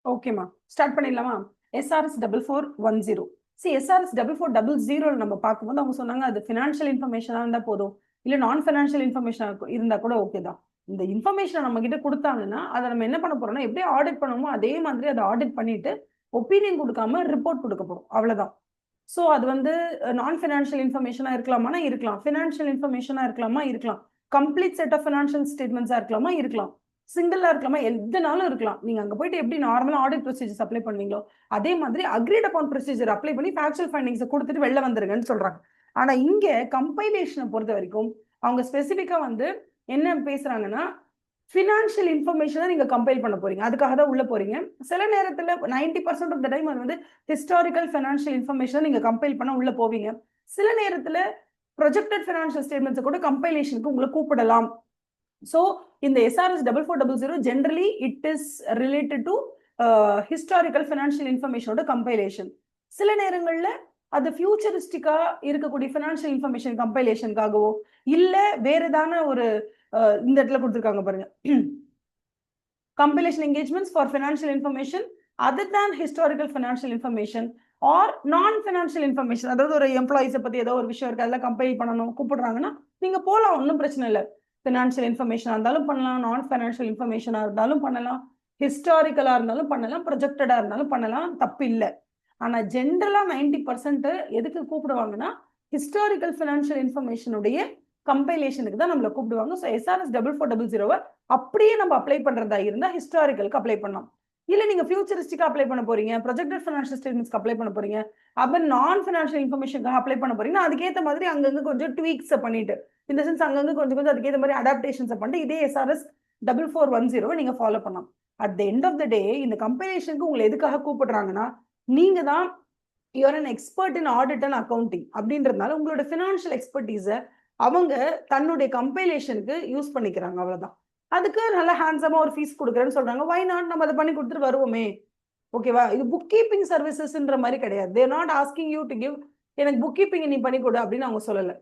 ஓகேமா, ஸ்டார்ட் பண்ணிடலாமா? SRS 4410. SRS 4400 நம்ம பார்க்கும்போது அவங்க சொன்னாங்க அது ஃபினான்ஷியல் இன்ஃபர்மேஷனா இருந்தா போதும், இல்ல நான் ஃபினான்ஷியல் இன்ஃபர்மேஷன் இருந்தா கூட ஓகே தான். இந்த இன்ஃபர்மேஷன் நம்ம கிட்ட கொடுத்தாங்கன்னா அதை நம்ம என்ன பண்ண போறோம்னா எப்படி ஆடிட் பண்ணுமோ அதே மாதிரி அதை ஆடிட் பண்ணிட்டு ஒப்பீனியன் கொடுக்காம ரிப்போர்ட் கொடுக்க போறோம், அவ்வளவுதான். ஸோ அது வந்து நான் ஃபினான்ஷியல் இன்ஃபர்மேஷனா இருக்கலாமா? இருக்கலாம். ஃபினான்ஷியல் இன்ஃபர்மேஷனா இருக்கலாமா? இருக்கலாம். கம்ப்ளீட் செட் ஆஃப் ஃபினான்ஷியல் ஸ்டேட்மெண்ட்ஸா இருக்கலாமா? இருக்கலாம். சிங்கிளா இருக்கலாமா? எதுனாலும் இருக்கலாம். நீங்க அங்க போயிட்டு எப்படி நார்மலா ஆடிட் ப்ரொசீஜர்ஸ் அப்ளை பண்ணீங்களோ அதே மாதிரி அக்ரீட் அப்பான் ப்ரொசீஜர் அப்ளை பண்ணி ஃபேக்சுவல் ஃபைண்டிங்ஸை கொடுத்துட்டு வெளில வந்துருங்கன்னு சொல்றாங்க. ஆனா இங்க கம்பைலேஷனை பொறுத்த வரைக்கும் அவங்க ஸ்பெசிஃபிக்கா வந்து என்ன பேசுறாங்கன்னா ஃபினான்ஷியல் இன்ஃபர்மேஷனை நீங்க கம்பைல் பண்ண போறீங்க, அதுக்காக தான் உள்ள போறீங்க. சில நேரத்துல 90% ஆஃப் த டைம் அது வந்து ஹிஸ்டாரிக்கல் ஃபினான்ஷியல் இன்ஃபர்மேஷனை நீங்க கம்பைல் பண்ண உள்ள போவீங்க. சில நேரத்துல ப்ரொஜெக்டட் ஃபினான்ஷியல் ஸ்டேட்மெண்ட்ஸை கூட கம்பைலேஷனுக்கு உங்களை கூப்பிடலாம். So in the SRS 4400 generally it is related to historical financial information ஓட compilation. சில நேரங்கள்ல அது ஃபியூச்சரிஸ்டிக்கா இருக்கக்கூடிய ஃபினான்ஷியல் இன்ஃபர்மேஷன் கம்பைலேஷனுக்காகவோ இல்ல வேற ஏதான ஒரு இந்த இடத்துல கொடுத்துருக்காங்க பாருங்க, compilation engagements for financial information other than historical financial information or non-financial information. அதாவது ஒரு எம்ப்ளாயிஸை பத்தி ஏதோ ஒரு விஷயம் இருக்கு அதெல்லாம் கம்பைல் பண்ணணும் கூப்பிடுறாங்கன்னா நீங்க போலாம், ஒன்றும் பிரச்சனை இல்லை. ஃபினான்ஷியல் இன்ஃபர்மேஷனா இருந்தாலும் பண்ணலாம், நான் ஃபினான்ஷியல் இன்ஃபர்மேஷனா இருந்தாலும் பண்ணலாம், ஹிஸ்டாரிக்கலா இருந்தாலும் பண்ணலாம், ப்ரொஜெக்டடா இருந்தாலும் பண்ணலாம், தப்பு இல்லை. ஆனா ஜென்ரலா 90% எதுக்கு கூப்பிடுவாங்கன்னா ஹிஸ்டாரிக்கல் ஃபினான்ஷியல் இன்ஃபர்மேஷனுடைய கம்பைலேஷனுக்கு தான் நம்மளை கூப்பிடுவாங்க. ஸோ எஸ்ஆர்எஸ் 4400 அப்படியே நம்ம அப்ளை பண்றதா இருந்தா ஹிஸ்டாரிக்கலுக்கு அப்ளை பண்ணலாம். இல்ல நீங்க ஃபியூச்சரிஸ்டிக்கா அப்ளை பண்ண போறீங்க, ப்ரொஜெக்டட் ஃபினான்ஷியல் ஸ்டேட்மெண்ட்ஸ்க்கு அப்ளை பண்ண போறீங்க, அப்புறம் நான் ஃபினான்ஷியல் இன்ஃபர்மேஷனுக்கு அப்ளை பண்ண போறீங்கன்னா அதுக்கேற்ற மாதிரி அங்கங்க கொஞ்சம் ட்வீக்ஸை பண்ணிட்டு, இந்த சென்ஸ் அங்கங்க கொஞ்சம் அதுக்கேற்ற மாதிரி அடாப்டேஷன்ஸை பண்ணிட்டு இதே எஸ்ஆர்எஸ் 4410 நீங்க ஃபாலோ பண்ணலாம். At the end of the day இந்த கம்பைலேஷனுக்கு உங்களை எதுக்காக கூப்பிடுறாங்கன்னா நீங்க தான் you are an expert in audit and accounting அப்படின்றதுனால உங்களோட ஃபினான்ஷியல் எக்ஸ்பர்டீஸை அவங்க தன்னுடைய கம்பைலேஷனுக்கு யூஸ் பண்ணிக்கிறாங்க, அவ்வளவுதான். அதுக்கு நல்ல ஹேண்ட்ஸமா ஒரு ஃபீஸ் கொடுக்குறேன்னு சொல்றாங்க. வை நாட், நம்ம அதை பண்ணி கொடுத்துட்டு வருவோமே, ஓகேவா? இது புக் கீப்பிங் சர்வீசஸ்ன்ற மாதிரி கிடையாது. தேர் not asking you to give எனக்கு புக் கீப்பிங் நீ பண்ணி கொடு அப்படின்னு அவங்க சொல்லலை.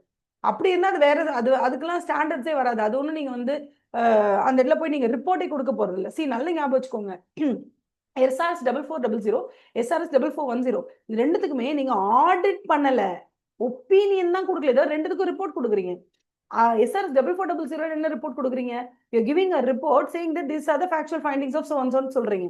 அப்படி இருந்தால் அது வேற, அதுக்கெல்லாம் ஸ்டாண்டர்ட்ஸே வராது. அது ஒன்றும் நீங்க வந்து அந்த இடத்துல போய் நீங்க ரிப்போர்ட்டே கொடுக்க போறது இல்லை. நல்ல ஞாபகம் வச்சுக்கோங்க, எஸ்ஆர்எஸ் 4400 எஸ்ஆர்எஸ் 4410 இது ரெண்டுத்துக்குமே நீங்க ஆடிட் பண்ணல, ஒப்பீனியன் தான் கொடுக்கல. ஏதோ ரெண்டுத்துக்கும் ரிப்போர்ட் கொடுக்குறீங்க. SRS 4400 என்ன ரிப்போர்ட் கொடுக்குறீங்க? you're giving a report saying that these are the factual findings of so and so சொல்றீங்க.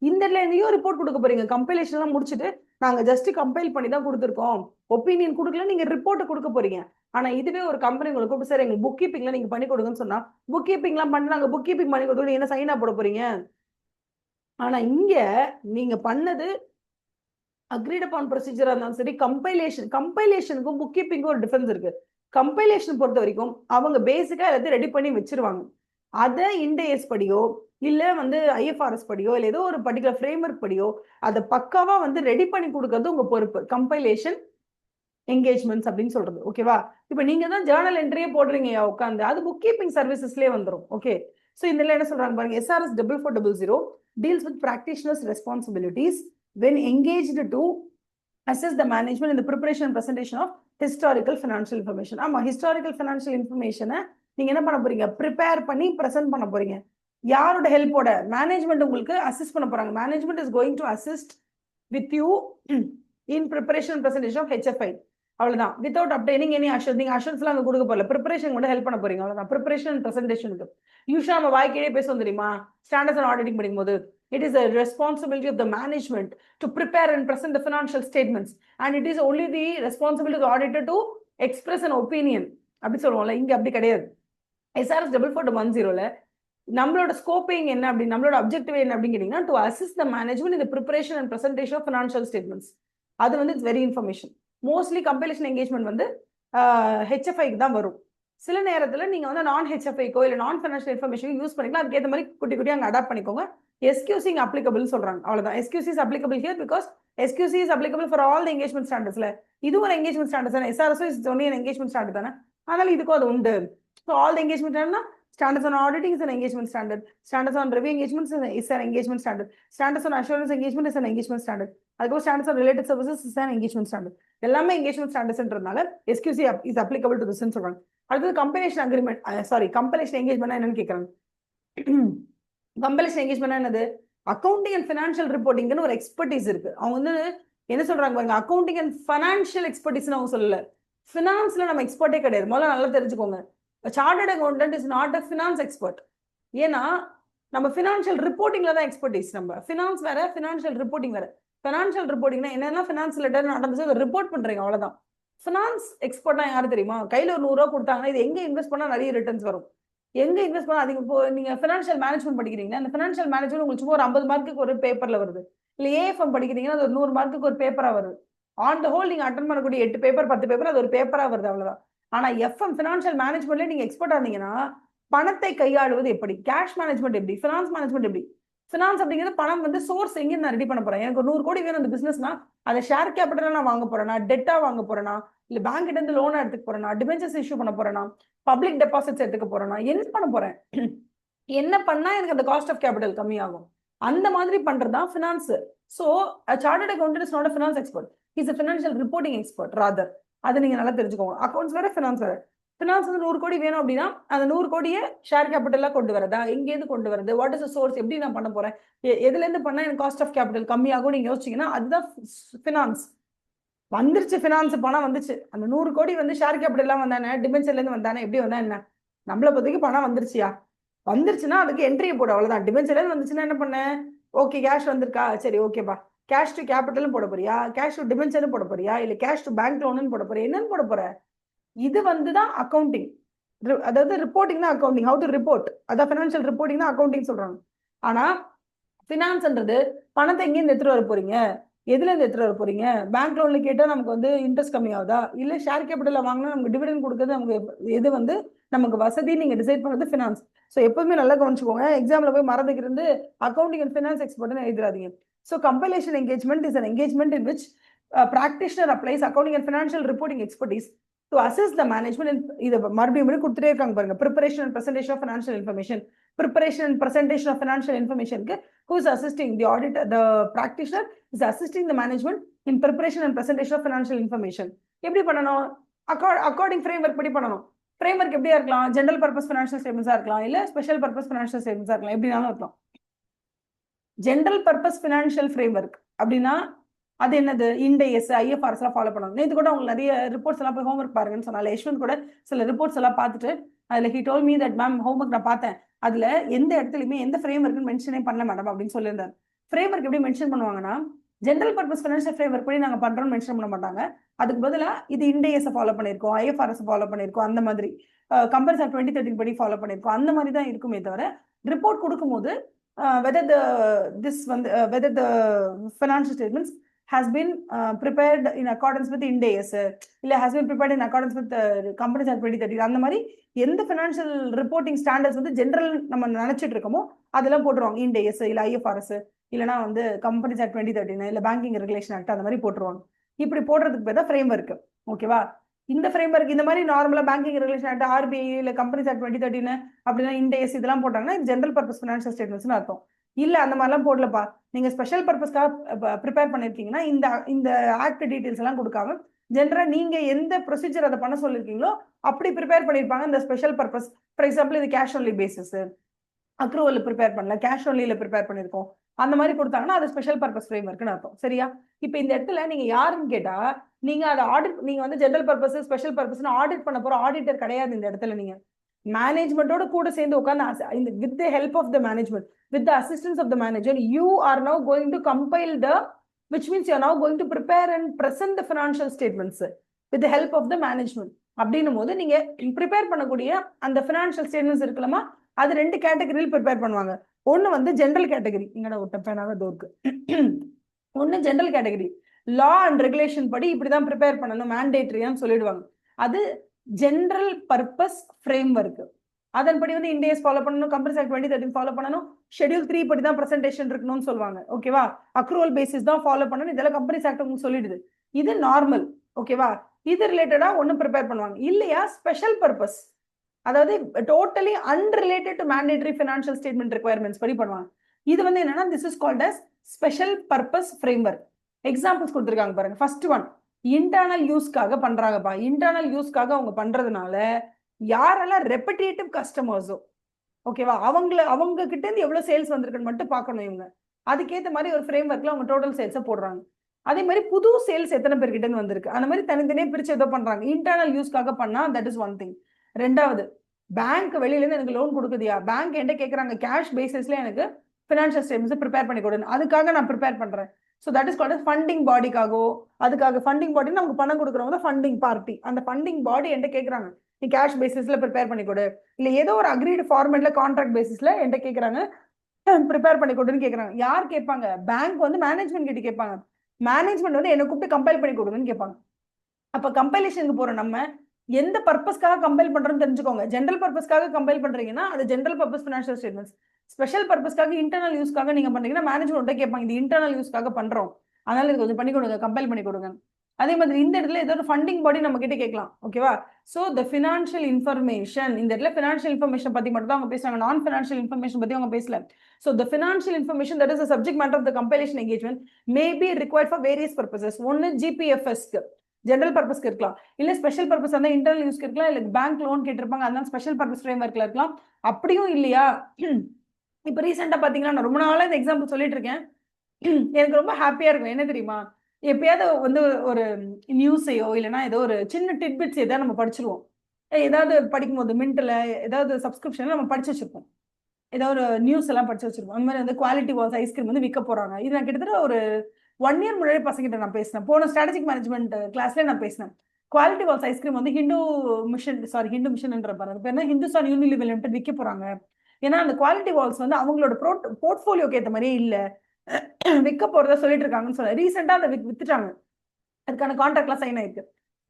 இந்த இடத்துல நீயும் ரிப்போர்ட் கொடுக்க போறீங்க. கம்பைலேஷன் எல்லாம் முடிச்சுட்டு நாங்க ஜஸ்ட் கம்பைல் பண்ணி தான் கொடுத்துருக்கோம், ஒப்பீனியன் கொடுக்கல, நீங்க ரிப்போர்ட் கொடுக்க போறீங்க. ஆனா இதுவே ஒரு கம்பெனி உங்களுக்கு கூப்பிட்டு சார் எங்களுக்கு புக் கீப்பிங்ல நீங்க பண்ணி கொடுங்கன்னு சொன்னா புக் கீப்பிங் எல்லாம் பண்ணி நாங்க புக் கீப்பிங் பண்ணி கொடுத்து என்ன சைனா போட போறீங்க? ஆனா இங்க நீங்க பண்ணது அக்ரீட் அப்பான் ப்ரொசீஜரா இருந்தாலும் சரி, கம்பைலேஷனுக்கும் புக் கீப்பிங்கும் ஒரு டிஃபரன்ஸ் இருக்கு. கம்பைலேஷன் பொறுத்த வரைக்கும் அவங்க பேசிக்கா எல்லாத்தையும் ரெடி பண்ணி வச்சிருவாங்க. அதை இண்டேஎஸ் படியோ இல்ல வந்து ஐஎஃப்ஆர்எஸ் படியோ இல்ல ஏதோ ஒரு பர்டிகுலர் ஃப்ரேம் ஒர்க் படியோ அதை பக்காவா வந்து ரெடி பண்ணி கொடுக்கறது உங்க பொறுப்பு. கம்பைலேஷன் என்கேஜ்மெண்ட்ஸ் அப்படின்னு சொல்றது, ஓகேவா? இப்ப நீங்க தான் ஜேர்னல் என்ட்ரியே போடுறீங்க உட்காந்து, அது புக் கீப்பிங் சர்வீசஸ்லயே வந்துடும். ஓகே, சோ இதுல என்ன சொல்றாங்க பாருங்க, SRS 4400 deals with practitioners responsibilities when engaged to assess the management in the preparation and presentation of historical financial information. ஆமா, historical financial information நீங்க என்ன பண்ண போறீங்க? ப்ரிப்பேர் பண்ணி பிரசன்ட் பண்ண போறீங்க. யாரோட ஹெல்ப்போட? மேனேஜ்மெண்ட் உங்களுக்கு அசிஸ்ட் பண்ண போறாங்க. Management is going to assist with you in preparation and presentation of HFI. அவ்வளவுதான். Without obtaining any assurance. நீங்க அஷூரன்ஸ்லாம் அங்க கொடுக்க போறல, ப்ரிப்பரேஷன் கூட ஹெல்ப் பண்ண போறீங்க, அவ்வளவுதான். ப்ரிப்பரேஷன் அண்ட் பிரசன்டேஷனுக்கு யூஷா நம்ம வாய்க்கையே பேசுவோம் தெரியுமா, ஸ்டாண்டர்ட்ஸ் அண்ட் ஆடிட்டிங் படிக்கும்போது. It is a responsibility of the management to prepare and present the financial statements, and it is only the responsibility of the auditor to express an opinion. அப்படி சொல்லுவோம்ல, இங்க அப்படி கிடையாது. SRS 4410 நம்மளோட scoping என்ன அப்படி, நம்மளோட அப்ஜெக்டிவ் என்ன அப்படின்னு கேட்டீங்கன்னா, to assist the management in the preparation and presentation of financial statements. அது வந்து it's very information. Mostly compilation engagement வந்து ஹெச்எஃப்ஐக்கு தான் வரும். சில நேரத்தில் நீங்க வந்து நான் ஹெச்எஃப்ஐக்கோ இல்லை நான் ஃபினான்ஷியல் இன்ஃபர்மேஷன் யூஸ் பண்ணிக்கலாம். அதுக்கேற்ற மாதிரி குட்டி குட்டி அங்கே அடாப்ட் பண்ணிக்கோங்க. SQC applicable சொல்றாங்க, அவ்வளவுதான். SQC is applicable here because SQC is applicable for all the engagement standardsல. இது ஒரு engagement standards தானே, SRS is only an engagement standard தானே, அதனால இதுக்கும் அது உண்டு. So all the engagement standards on auditing is an engagement standard, standards on review engagements is an engagement standard, standards on assurance engagement is an engagement standard, அதுக்கு standards on related services is an engagement standard. எல்லாமே engagement standardsன்றதுனால SQC is applicable to this ன்னு சொல்றாங்க. அடுத்து compilation agreement, sorry compilation engagement என்னன்னு கேட்கறாங்க. Compilation engagement என்னது? Accounting and financial ரிப்போர்ட்டிங்னு ஒரு expertise இருக்கு. அவங்க வந்து என்ன சொல்றாங்க பாருங்க, அக்கௌண்டிங் அண்ட் ஃபைனான்ஷியல் எக்ஸ்பர்டீஸ்னு அவங்க சொல்லல. ஃபினான்ஸ்ல நம்ம எக்ஸ்பர்ட்டே கிடையாது. முதல்ல நல்லா தெரிஞ்சுக்கோங்க. Chartered accountant is not a finance expert. ஏன்னா நம்ம ஃபினான்ஷியல் ரிப்போர்ட்டிங்ல தான் எக்ஸ்பர்டீஸ். நம்ம ஃபினான்ஸ் வேற, ஃபினான்ஷியல் ரிப்போர்ட்டிங் வேற. ஃபினான்ஷியல் ரிப்போர்ட்டிங்னா என்னென்ன ஃபினான்ஸ் ரிலேட்டட் நடந்துச்சு அதை ரிப்போர்ட் பண்றீங்க, அவ்வளவுதான். ஃபினான்ஸ் எக்ஸ்பர்ட்னா யாரு தெரியுமா? கையில ஒரு 100 ரூபா கொடுத்தாங்கன்னா இது எங்க இன்வெஸ்ட் பண்ணா நிறைய ரிட்டர்ன்ஸ் வரும், எங்க இன்வெஸ்ட் பண்ணா அதிகம். இப்போ நீங்க ஃபினான்ஷியல் மேனேஜ்மெண்ட் படிக்கிறீங்கன்னா அந்த ஃபினான்ஷியல் மேனேஜ்மெண்ட் உங்களுக்கு சும்மா ஒரு 50 மார்க்குக்கு ஒரு பேப்பர்ல வருது. இல்ல ஏஎஃப்எம் படிக்கிறீங்கன்னா அது ஒரு 100 மார்க்குக்கு ஒரு பேப்பரா வருது. ஆன் த ஹோல் நீங்க அட்டன் பண்ணக்கூடிய 8 பேப்பர் 10 பேப்பர் அது ஒரு பேப்பரா வருது, அவ்வளவுதான். ஆனா எஃப்எம் ஃபினான்ஷியல் மேனேஜ்மெண்ட்ல நீங்க எக்ஸ்பர்ட்டா இருந்தீங்கன்னா பணத்தை கையாளுவது எப்படி, கேஷ் மேனேஜ்மெண்ட் எப்படி, ஃபினான்ஸ் மேனேஜ்மெண்ட் எப்படி. ஃபினான்ஸ் அப்படிங்கிறது பணம் வந்து சோர்ஸ் எங்க நான் ரெடி பண்ண போறேன். எனக்கு ஒரு 100 கோடி வேணும் அந்த பிசினஸ்னா அதை ஷேர் கேபிட்டலா நான் வாங்க போறேனா, டெட்டா வாங்க போறேனா, இல்ல பேங்க் கிட்ட இருந்து லோனா எடுத்துக்க போறேனா, டிபென்ச்சர்ஸ் இஷ்யூ பண்ண போறேனா, பப்ளிக் டெபாசிட்ஸ் எடுத்துக்க போறேனா, என்ன பண்ண போறேன், என்ன பண்ணா எனக்கு அந்த காஸ்ட் ஆஃப் கேபிட்டல் கம்மியாகும், அந்த மாதிரி பண்றதுதான் finance. So chartered accountant is not a finance expert, he is a financial reporting expert rather. அது நீங்க நல்லா தெரிஞ்சுக்கோங்க. அக்கௌண்ட்ஸ் வேற, ஃபினான்ஸ் வேற. ஃபினான்ஸ் வந்து 100 கோடி வேணும் அப்படின்னா அந்த 100 கோடியை ஷேர் கேபிட்டலா கொண்டு வரதா, எங்கேருந்து கொண்டு வரது, வாட் இஸ் சோர்ஸ், எப்படி நான் பண்ண போறேன், எதுல இருந்து பண்ணா எனக்கு காஸ்ட் ஆஃப் கேபிட்டல் கம்மியாகும் நீங்க யோசிச்சீங்கன்னா அதுதான் ஃபினான்ஸ். வந்துருச்சு ஃபினான்ஸ், பணம் வந்துச்சு, அந்த 100 கோடி வந்து ஷேர் கேபிட்டல் எல்லாம் வந்தானே, டிபென்ச்சர்ல இருந்து வந்தானே, எப்படி வந்தா என்ன, நம்மள பத்திக்கு பணம் வந்துருச்சியா, வந்துருச்சுன்னா அதுக்கு என்ட்ரியை போட, அவ்வளவுதான். டிபென்ச்சர்ல இருந்து வந்துச்சுன்னா என்ன பண்ண, ஓகே கேஷ் வந்திருக்கா, சரி ஓகேப்பா, கேஷ் டு கேபிட்டலும் போட போறியா, கேஷ் டு டிபென்ச்சரும் போட போறியா, இல்ல கேஷ் டு பேங்க் லோனுன்னு போட போறியா, என்னன்னு போட போற. இது வந்துதான் அக்கௌண்டிங். அதாவது ரிப்போர்ட்டிங் தான் அக்கௌண்டிங், ஹவு டு ரிப்போர்ட், அதான் ஃபினான்ஷியல் ரிப்போர்ட்டிங் தான் அக்கௌண்டிங் சொல்றாங்க. ஆனா ஃபினான்ஸ்ன்றது பணத்தை எங்கேருந்து எடுத்துட்டு வர போறீங்க, எதுல இருந்து எடுத்துட்டு வர போறீங்க, பேங்க் லோன்ல கேட்டா நமக்கு வந்து இன்ட்ரெஸ்ட் கம்மி ஆகுதா, இல்ல ஷேர் கேபிட்டல்ல வாங்கினா நமக்கு டிவிடெண்ட் கொடுக்குறது, நமக்கு எது வந்து நமக்கு வசதி நீங்க டிசைட் பண்றது ஃபினான்ஸ். ஸோ எப்பவுமே நல்லா கவனிச்சுக்கோங்க, எக்ஸாம்ல போய் மறந்துக்கு இருந்து அக்கௌண்டிங் அண்ட் ஃபினான்ஸ் எக்ஸ்பர்ட்னு எழுதுறாதீங்க. So compilation engagement is an engagement in which practitioner applies accounting and financial reporting expertise to assess the management and இதை மறுபடியும் கொடுத்துட்டே இருக்காங்க பாருங்க. preparation and presentation of financial information, preparation and presentation of financial information க்கு who is assisting the auditor, the practitioner is assisting the management in preparation and presentation of financial information. எப்படி பண்ணணும், according framework படி பண்ணணும். Framework எப்படியா இருக்கலாம், general purpose financial ஸ்டேட்மெண்ட்ஸா இருக்கலாம், இல்ல special purpose financial ஸ்டேட்மெண்ட்ஸா இருக்கலாம், எப்படினாலும் இருக்கலாம். ஜெனரல் பர்பஸ் ஃபினான்ஷியல் ஃப்ரேம்வொர்க் அப்படின்னா அது என்னது, இண்டேஎஸ் ஐஎஃப்ஆர்எஸ் எல்லாம் ஃபாலோ பண்ணணும். நேற்று கூட உங்களுக்கு நிறைய ரிப்போர்ட்ஸ் எல்லாம் போய் ஹோம்ஒர்க் பாருங்கன்னு சொன்னால யஷ்வந்த் கூட சில ரிப்போர்ட்ஸ் எல்லாம் பார்த்துட்டு அதுல he told me that ma'am homework நான் பார்த்தேன், அதுல எந்த இடத்துலயுமே எந்த ஃப்ரேம்வொர்க்னு மென்ஷனே பண்ணல மேடம் அப்படின்னு சொல்லியிருந்தார். ஃப்ரேம்வொர்க் எப்படி மென்ஷன் பண்ணுவாங்கன்னா ஜெனரல் பர்பஸ் ஃபினான்ஷியல் ஃப்ரேம்வொர்க் படி நாங்க பண்றோம்னு மென்ஷன் பண்ண மாட்டாங்க. அதுக்கு பதிலா இது இண்டேஎஸ் ஃபாலோ பண்ணிருக்கோம், ஐஎஃப்ஆர்எஸ் ஃபாலோ பண்ணிருக்கோம், அந்த மாதிரி கம்பேரிசன் 2013 படி ஃபாலோ பண்ணிருக்கோம், அந்த மாதிரி தான் இருக்குமே தவிர ரிப்போர்ட் கொடுக்கும்போது whether the financial statements has been prepared in accordance with Ind AS இல்ல has been prepared in accordance with Companies Act 2013 அந்த மாதிரி எந்த financial reporting standards வந்து ஜெனரல் நம்ம நினைச்சிட்டு இருக்கோமோ அதெல்லாம் போட்டுருவாங்க. Ind AS இல்ல IFRS இல்லனா வந்து Companies Act 2013 இல்ல Banking Regulation Act அந்த மாதிரி போட்டுருவாங்க. இப்படி போடுறதுக்கு பேர் தான் ஃப்ரேம்வொர்க். ஓகேவா, இந்த ஃப்ரேம்வொர்க் இந்த மாதிரி நார்மலா பேங்கிங் ரெகுலேஷன் ஆக்ட், ஆர்பிஐ இல்ல கம்பெனிஸ் ஆக்ட் 2013 அப்படின்னா Ind AS இதெல்லாம் போட்டாங்கன்னா ஜெனரல் பர்பஸ் ஃபினான்ஷியல் ஸ்டேட்மெண்ட்ஸ்னு அர்த்தம். இல்ல அந்த மாதிரிலாம் போடலப்பா, நீங்க ஸ்பெஷல் பர்பஸ்க்காக ப்ரிப்பேர் பண்ணிருக்கீங்கன்னா இந்த ஆக்ட் டீடைல்ஸ் எல்லாம் கொடுக்காம ஜெனரலா நீங்க எந்த ப்ரொசீஜர் அதை பண்ண சொல்லிருக்கீங்களோ அப்படி ப்ரிப்பேர் பண்ணிருப்பாங்க. இந்த ஸ்பெஷல் பர்பஸ் ஃபார் எக்ஸாம்பிள் இது cash only basis, accrual prepare பண்ணல, கேஷ் ஒன்லியில ப்ரிப்பேர் பண்ணிருக்கோம், அந்த மாதிரி கொடுத்தாங்கன்னா அது ஸ்பெஷல் பர்பஸ் ஃப்ரேம்வொர்க்னு அர்த்தம். சரியா, இப்போ இந்த இடத்துல நீங்க யாருன்னு கேட்டா நீங்க அதை ஆடிட், நீங்க வந்து ஜெனரல் பர்பஸ் ஸ்பெஷல் பர்பஸ்னு ஆடிட் பண்ண போற ஆடிட்டர் கிடையாது. இந்த இடத்துல நீங்க மேனேஜ்மெண்டோட கூட சேர்ந்து உட்கார்ந்து with the help of the management, with the assistance of the manager, you are now going to compile which means you are now going to prepare and present the financial statements with the help of the management. அப்படின்னும் போது நீங்க prepare பண்ணக்கூடிய அந்த financial statements இருக்கலாமா, அது 2 கேட்டகரியில் prepare பண்ணுவாங்க. ஒன்னு வந்து ஜெனரல் கேட்டகரி, இங்கட ஒரு பேனாக டோருக்கு, ஒன்னு general category law and regulation படி இப்படிதான் ப்ரிப்பேர் பண்ணணும் மேண்டேட்டரியான்னு சொல்லிடுவாங்க. அது ஜெனரல் பர்பஸ் ஃப்ரேம்வொர்க். அதன்படி வந்து Ind AS ஃபாலோ பண்ணணும், கம்பெனிஸ் ஆக்ட் 2013 ஃபாலோ பண்ணணும், ஷெட்யூல் 3 படி தான் பிரசன்டேஷன் இருக்கணும்னு சொல்லுவாங்க. ஓகேவா, அக்ரூவல் பேசிஸ் தான் ஃபாலோ பண்ணணும், இதெல்லாம் கம்பெனிஸ் ஆக்ட் உங்களுக்கு சொல்லிடுது. இது நார்மல். ஓகேவா, இது ரிலேட்டடா ஒன்னு ப்ரிப்பேர் பண்ணுவாங்க. இல்லையா ஸ்பெஷல் பர்பஸ், அதாவது totally unrelated to mandatory financial statement requirements படி பண்ணுவாங்க. இது வந்து என்னன்னா this is called as special purpose framework. Examples கொடுத்துருக்காங்க பாருங்க. ஃபர்ஸ்ட் ஒன் இன்டர்னல் யூஸ்க்காக பண்றாங்கப்பா. இன்டர்னல் யூஸ்க்காக அவங்க பண்றதுனால யாரெல்லாம் ரெப்பிட்டேட்டிவ் கஸ்டமர்ஸோ, ஓகேவா, அவங்க கிட்ட இருந்து எவ்வளவு சேல்ஸ் வந்திருக்குன்னு மட்டும் பார்க்கணும் இவங்க. அதுக்கேற்ற மாதிரி ஒரு ஃப்ரேம் ஒர்க்ல அவங்க டோட்டல் சேல்ஸை போடுறாங்க. அதே மாதிரி புது சேல்ஸ் எத்தனை பேர்கிட்ட இருந்து வந்திருக்கு அந்த மாதிரி தனித்தனியே பிரிச்சு ஏதோ பண்றாங்க. இன்டர்னல் யூஸ்க்காக பண்ணா தட் இஸ் ஒன் திங். ரெண்டாவது, பேங்க் வெளியில இருந்து எனக்கு லோன் கொடுக்குதியா, பேங்க் என்கிட்ட கேட்கறாங்க கேஷ் பேசிஸ்ல எனக்கு ஃபினான்ஷியல் ஸ்டேட்மெண்ட்ஸ் ப்ரிப்பேர் பண்ணி கொடுங்க, அதுக்காக நான் ப்ரிப்பேர் பண்றேன். So that is called funding பாடிக்காகவோ, அதுக்காக ஃபண்டிங் பாடி நமக்கு பணம் கொடுக்குறவங்க தான் ஃபண்டிங் பார்ட்டி. அந்த ஃபண்டிங் பாடி என்கிட்ட கேட்கறாங்க நீ கேஷ் பேசிஸ்ல ப்ரிப்பேர் பண்ணி கொடு, இல்ல ஏதோ ஒரு அக்ரீடு ஃபார்மேட்ல கான்ட்ராக்ட் பேசிஸ்ல என்கிட்ட கேட்கறாங்க ப்ரிப்பேர் பண்ணி கொடுன்னு கேட்கறாங்க. யார் கேட்பாங்க? பேங்க் வந்து மேனேஜ்மெண்ட் கிட்ட கேட்பாங்க. மேனேஜ்மெண்ட் வந்து என்ன கூப்பிட்டு கம்பைல் பண்ணி கொடுங்கன்னு கேட்பாங்க. அப்ப கம்பைலேஷனுக்கு போற நம்ம எந்த பர்பஸ்க்காக கம்பைல் பண்றோம்னு தெரிஞ்சுக்கோங்க. ஜென்ரல் பர்பஸ்க்காக கம்பைல் பண்றீங்கன்னா அது general purpose financial statements. Special பர்பஸ்க்காக இன்டர்னல் யூஸ்க்காக நீங்க பண்றீங்கன்னா மேனேஜ்மெண்ட் கேட்பாங்க இது இன்டர்னல் யூஸ்க்காக பண்றோம், அதனால இது கொஞ்சம் பண்ணி கொடுங்க, கம்பைல் பண்ணி கொடுங்க. அதே மாதிரி இந்த இடத்துல ஏதோ ஒரு ஃபண்டிங் பாடி நம்ம கிட்ட கேட்கலாம். ஓகேவா? சோ த ஃபினான்ஷியல் இன்ஃபர்மேஷன், இந்த இடத்துல ஃபினான்ஷியல் இன்ஃபர்மேஷன் பத்தி மட்டும் தான் அவங்க பேசுறாங்க, நான் ஃபினான்ஷியல் இன்ஃபர்மேஷன் பத்தி அவங்க பேசல. So the financial information that is the subject matter of the compilation engagement may be required for various purposes. ஒன்னு GPFS ஜெனரல் பர்பஸ்க்கு இருக்கலாம், இல்ல ஸ்பெஷல் பர்பஸ் வந்து இன்டர்னல் யூஸ்க்கு இருக்கலாம், இல்ல பேங்க் லோன் கேட்டிருப்பாங்க அதனால ஸ்பெஷல் பர்பஸ் ஃப்ரேம்வொர்க்ல இருக்கலாம். அப்படியும் இல்லையா, இப்ப ரீசெண்டா பாத்தீங்கன்னா நான் ரொம்ப நாளா இந்த எக்ஸாம்பிள் சொல்லிட்டு இருக்கேன், எனக்கு ரொம்ப ஹாப்பியா இருக்கும். என்ன தெரியுமா, எப்பயாவது வந்து ஒரு நியூஸையோ இல்லைன்னா ஏதோ ஒரு சின்ன டிட்பிட்ஸ் ஏதாவது நம்ம படிச்சிருவோம். ஏதாவது படிக்கும்போது மின்ட்ல ஏதாவது சப்ஸ்கிரிப்ஷன்ல நம்ம படிச்சு வச்சிருப்போம், ஏதோ ஒரு நியூஸ் எல்லாம் படிச்சு வச்சிருப்போம். அந்த மாதிரி வந்து குவாலிட்டி வால்ஸ் ஐஸ்கிரீம் வந்து விற்க போறாங்க. இது நான் கிட்டத்தட்ட ஒரு 1 இயர் முன்னாடி பசங்கிட்ட நான் பேசினேன். போன ஸ்ட்ராட்டஜிக் மேனேஜ்மெண்ட் கிளாஸ்ல நான் பேசினேன். குவாலிட்டி வால்ஸ் ஐஸ்கிரீம் வந்து ஹிந்து மிஷன்ன்ற பாருங்க பேர் ஹிந்துஸ்தான் யூனிலிவர் லிமிடெட் விற்க போறாங்க. ஏன்னா அந்த குவாலிட்டி வால்ஸ் வந்து அவங்களோட போர்ட்ஃபோலியோக்கு ஏற்ற மாதிரியே இல்ல, விற்க போறதா சொல்லிட்டு இருக்காங்கன்னு சொல்ல ரீசெண்டா அதை வித்துட்டாங்க. அதுக்கான கான்ட்ராக்ட்லாம் சைன் ஆயிருக்கு.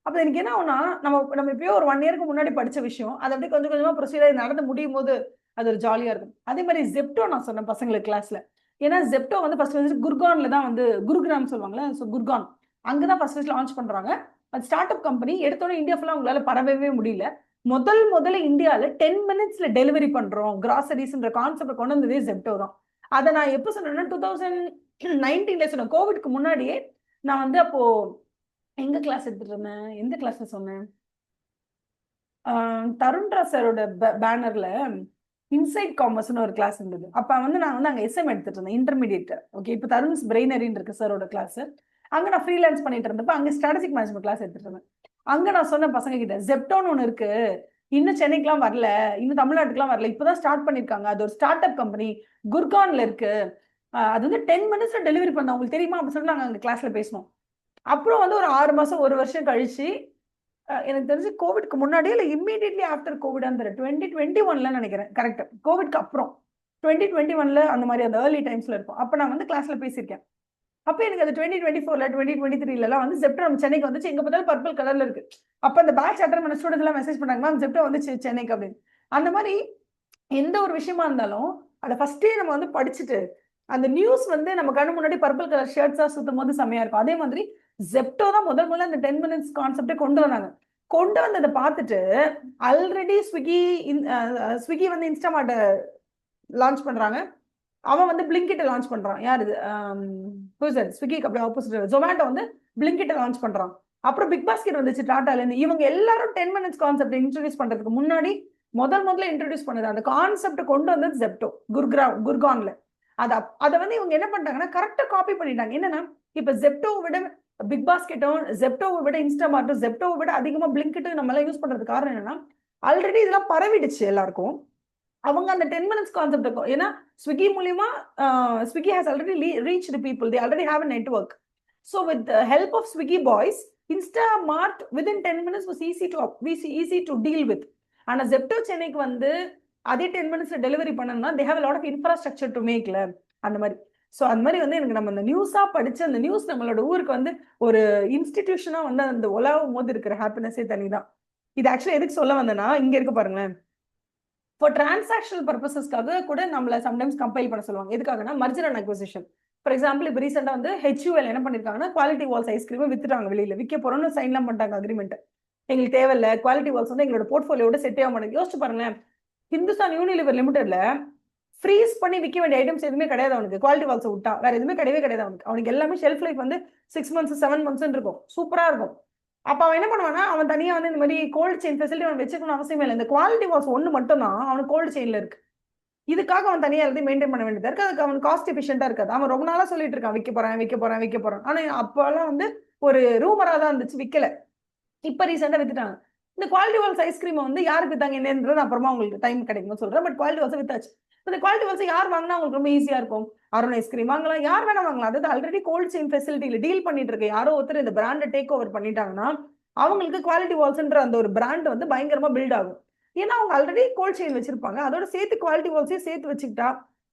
அப்ப எனக்கு என்ன ஆகும்னா, நம்ம எப்பயோ ஒரு 1 இயருக்கு முன்னாடி படிச்ச விஷயம் அது அப்படியே கொஞ்சம் கொஞ்சமா ப்ரொசீஜர் நடந்து முடியும் போது அது ஒரு ஜாலியா இருக்கும். அதே மாதிரி ஜெப்டோ நான் சொன்னேன் பசங்களுக்கு கிளாஸ்ல. ஏன்னா ஜெப்டோ வந்து ஃபர்ஸ்ட் வந்து குர்கான்ல தான் வந்து குருகிராம் சொல்லுவாங்கல்ல, ஸோ குர்கான் அங்கதான் ஃபர்ஸ்ட் லான்ச் பண்றாங்க. அது ஸ்டார்ட் அப் கம்பெனி. எடுத்தோட இந்தியா ஃபுல்லா அவங்களால பரவவே முடியல. முதல்ல இந்தியாவில் 10 மினிட்ஸ்ல டெலிவரி பண்றோம் கிராசரிஸ்ன்ற கான்செப்ட் கொண்டு வந்ததே ஜெப்டோ தான். அதை நான் எப்போ சொன்னேன்னா 2019 சொன்னேன், கோவிட்க்கு முன்னாடியே. நான் வந்து அப்போ எங்க கிளாஸ் எடுத்துட்டு இருந்தேன், எந்த கிளாஸ்ல சொன்னேன், தருண்ரா சாரோட பேனர்ல இன்சைட் காமர்ஸ்னு ஒரு கிளாஸ் இருந்தது. அப்ப வந்து நான் வந்து அங்க எஸ்எம் எடுத்துட்டு இருந்தேன் இன்டர்மீடியேட். ஓகே, இப்போ தருண்ஸ் பிரெயினரின்னு இருக்கு சாரோட கிளாஸ். அங்க நான் ஃப்ரீலான்ஸ் பண்ணிட்டு இருந்தப்ப அங்க ஸ்ட்ராட்டஜிக் மேனேஜ்மெண்ட் கிளாஸ் எடுத்துட்டு இருந்தேன். அங்க நான் சொன்ன பசங்க கிட்ட ஜெப்டோன்னு ஒன்று இருக்கு, இன்னும் சென்னைக்குலாம் வரல, இன்னும் தமிழ்நாட்டுக்குலாம் வரல, இப்பதான் ஸ்டார்ட் பண்ணிருக்காங்க, அது ஒரு ஸ்டார்ட் அப் கம்பெனி குர்கான்ல இருக்கு, அது வந்து 10 மினிட்ஸ்ல டெலிவரி பண்ண உங்களுக்கு தெரியுமா அப்படின்னு சொல்லி நாங்க அங்க கிளாஸ்ல பேசணும். அப்புறம் வந்து ஒரு 6 மாசம் 1 வருஷம் கழிச்சு எனக்கு தெரிஞ்சு கோவிட்க்கு முன்னாடியே இல்லை இம்மீடியட்லி ஆஃப்டர் கோவிட் அந்த 2021 நினைக்கிறேன், கரெக்ட், கோவிட்க்கு அப்புறம் 2021 அந்த மாதிரி அந்த ஏர்லி டைம்ஸ்ல இருக்கும். அப்ப நான் வந்து கிளாஸ்ல பேசியிருக்கேன். அப்ப எனக்கு அது 2024 2023 வந்து ஜெப்டோ நம்ம சென்னைக்கு வந்துச்சு. எங்க பார்த்தாலும் பர்பிள் கலர்ல இருக்கு. அப்ப அந்த பேட்ச் அட்டெண்ட் பண்ண ஸ்டூடெண்ட்ஸ் எல்லாம் மெசேஜ் பண்ணாங்க, மேம் ஜெப்டோ வந்து சென்னைக்கு அப்படின்னு. அந்த மாதிரி எந்த ஒரு விஷயமா இருந்தாலும் அதை ஃபர்ஸ்டே நம்ம வந்து படிச்சுட்டு அந்த நியூஸ் வந்து நம்ம கண்ணு முன்னாடி பர்பிள் கலர் ஷர்ட்ஸா சுத்தும் போது செம்மையா இருக்கும். அதே மாதிரி ஜெப்டோ தான் முதல்ல அந்த 10 மினிட்ஸ் கான்செப்டே கொண்டு வந்தாங்க. கொண்டு வந்ததை பார்த்துட்டு ஆல்ரெடி ஸ்விக்கி வந்து இன்ஸ்டாமார்ட் லான்ச் பண்றாங்க, அவன் வந்து பிளிங்கிட்ட லான்ச் பண்றான். யார் இது, ஸ்விக்கிக்கு அப்படியே ஆப்போசிட் ஜொமேட்டோ வந்து பிளிங்கிட்ட லான்ச் பண்றான். அப்புறம் பிக் பாஸ்கெட் வந்துச்சு டாட்டால இருந்து. இவங்க எல்லாரும் 10 மினிட்ஸ் கான்செப்ட் இன்ட்ரோடியூஸ் பண்றதுக்கு முன்னாடி முதல்ல இன்ட்ரோடியூஸ் பண்ணது அந்த கான்செப்ட் கொண்டு வந்தது ஜெப்டோ குர்கான்ல. அதை வந்து இவங்க என்ன பண்ணிட்டாங்கன்னா கரெக்டா காப்பி பண்ணிட்டாங்க. என்னன்னா இப்ப ஜெப்டோவை விட பிக் பாஸ்கெட்டும், ஜெப்டோவை விட இன்ஸ்டாமார்ட்டும், ஜெப்டோவை விட அதிகமா பிளிங்கிட்டும் நம்ம எல்லாம் யூஸ் பண்றதுக்கு காரணம் என்னன்னா ஆல்ரெடி இதெல்லாம் பரவிடுச்சு எல்லாருக்கும். அவங்க அந்த 10 மினிட்ஸ் கான்செப்ட் இருக்கும். ஏன்னா ஸ்விக்கி மூலியமா Swiggy has already reach the people, they already have a network. So with the help of Swiggy boys, Instamart within 10 minutes was easy to deal with. ஆனா ஜெப்டோ சென்னைக்கு வந்து அதே 10 மினிட்ஸ்ல டெலிவரி பண்ணணும்னா they have a lot of infrastructure to makeல அந்த மாதிரி. So அந்த மாதிரி வந்து எனக்கு நம்ம அந்த நியூஸா படிச்சு அந்த நியூஸ் நம்மளோட ஊருக்கு வந்து ஒரு இன்ஸ்டிடியூஷனா வந்து அந்த உலாவும் போது இருக்கிற ஹாப்பினஸே தனிதான். இது ஆக்சுவலி எதுக்கு சொல்ல வந்தேன்னா இங்க இருக்கு பாருங்களேன், ஃபார் டிரான்சாக்ஷனல் பர்பஸஸ்க்காக கூட நம்மள சம்டைம்ஸ் கம்பைல் பண்ண சொல்லுவாங்க. எதுக்காகனா merger and acquisition. For example இப்போ ரீசெண்டா வந்து HUL என்ன பண்ணிருக்காங்கன்னா குவாலிட்டி வால்ஸ் ஐஸ்கிரீமை வித்துட்டாங்க, வெளியில விற்க போறோம்னு சைன்லாம் பண்ணிட்டாங்க அக்ரிமெண்ட். எங்களுக்கு தேவையில்ல, குவாலிட்டி வால்ஸ் வந்து எங்களோட போர்ட்ஃபோலியோட செட் ஆக மாட்டேங்குது. யோசிச்சு பாருங்களேன், ஹிந்துஸ்தான் யூனிலிவர் லிமிடெட்ல ஃப்ரீஸ் பண்ணி விற்க வேண்டிய ஐட்டம்ஸ் எதுவுமே கிடையாது அவனுக்கு. குவாலிட்டி வால்ஸ் விட்டா வேற எதுவுமே கிடையவே கிடையாது அவனுக்கு எல்லாமே ஷெல்ஃப் லைஃப் வந்து 6 months 7 months இருக்கும், சூப்பரா இருக்கும். அப்ப அவன் என்ன பண்ணுவானா, அவன் தனியா வந்து இந்த மாதிரி கோல்டு செயின் ஃபெசிலிட்டி அவன் வச்சுக்கணும் அவசியமே இல்லை. இந்த குவாலிட்டி வால்ஸ் ஒன்று மட்டும் தான் அவனுக்கு கோல்டு செயின்ல இருக்கு. இதுக்காக அவன் தனியா எல்லாத்தையும் மெயின்டைன் பண்ண வேண்டியதா இருக்கு. அதுக்கு அவன் காஸ்ட் எஃபிஷியன்டா இருக்காது. அவன் ரொம்ப நாளா சொல்லிட்டு இருக்கான் விற்க போறேன். ஆனா அப்பெல்லாம் வந்து ஒரு ரூமரா தான் இருந்துச்சு, விக்கல. இப்ப ரீசெண்டா வித்துட்டாங்க. இந்த குவாலிட்டி வால்ஸ் ஐஸ்கிரீம் வந்து யாருக்கு வித்தாங்க என்னன்றது அப்புறமா உங்களுக்கு டைம் கிடைக்கும் சொல்றேன். பட் குவாலிட்டி வால்ஸ் வித்தாச்சு. இந்த குவாலிட்டி வால்ஸ் யார் வாங்கினா உங்களுக்கு ரொம்ப ஈஸியா இருக்கும். அருண் ஐஸ்கிரீம் வாங்கலாம், யார் வேணா வாங்கலாம். அதாவது ஆல்ரெடி கோல்ட் செயின் ஃபெசிலிட்டியில டீல் பண்ணிட்டு இருக்க யாரோ ஒருத்தர் இந்த பிராண்டை டேக் ஓவர் பண்ணிட்டாங்கன்னா அவங்களுக்கு குவாலிட்டி வால்ஸ்ன்ற அந்த ஒரு பிராண்ட் வந்து பயங்கரமா பில்ட் ஆகும். ஏன்னா அவங்க ஆல்ரெடி கோல்ட் செயின் வச்சிருப்பாங்க. அதோட சேர்த்து குவாலிட்டி வால்ஸையும் சேர்த்து வச்சுக்கிட்டா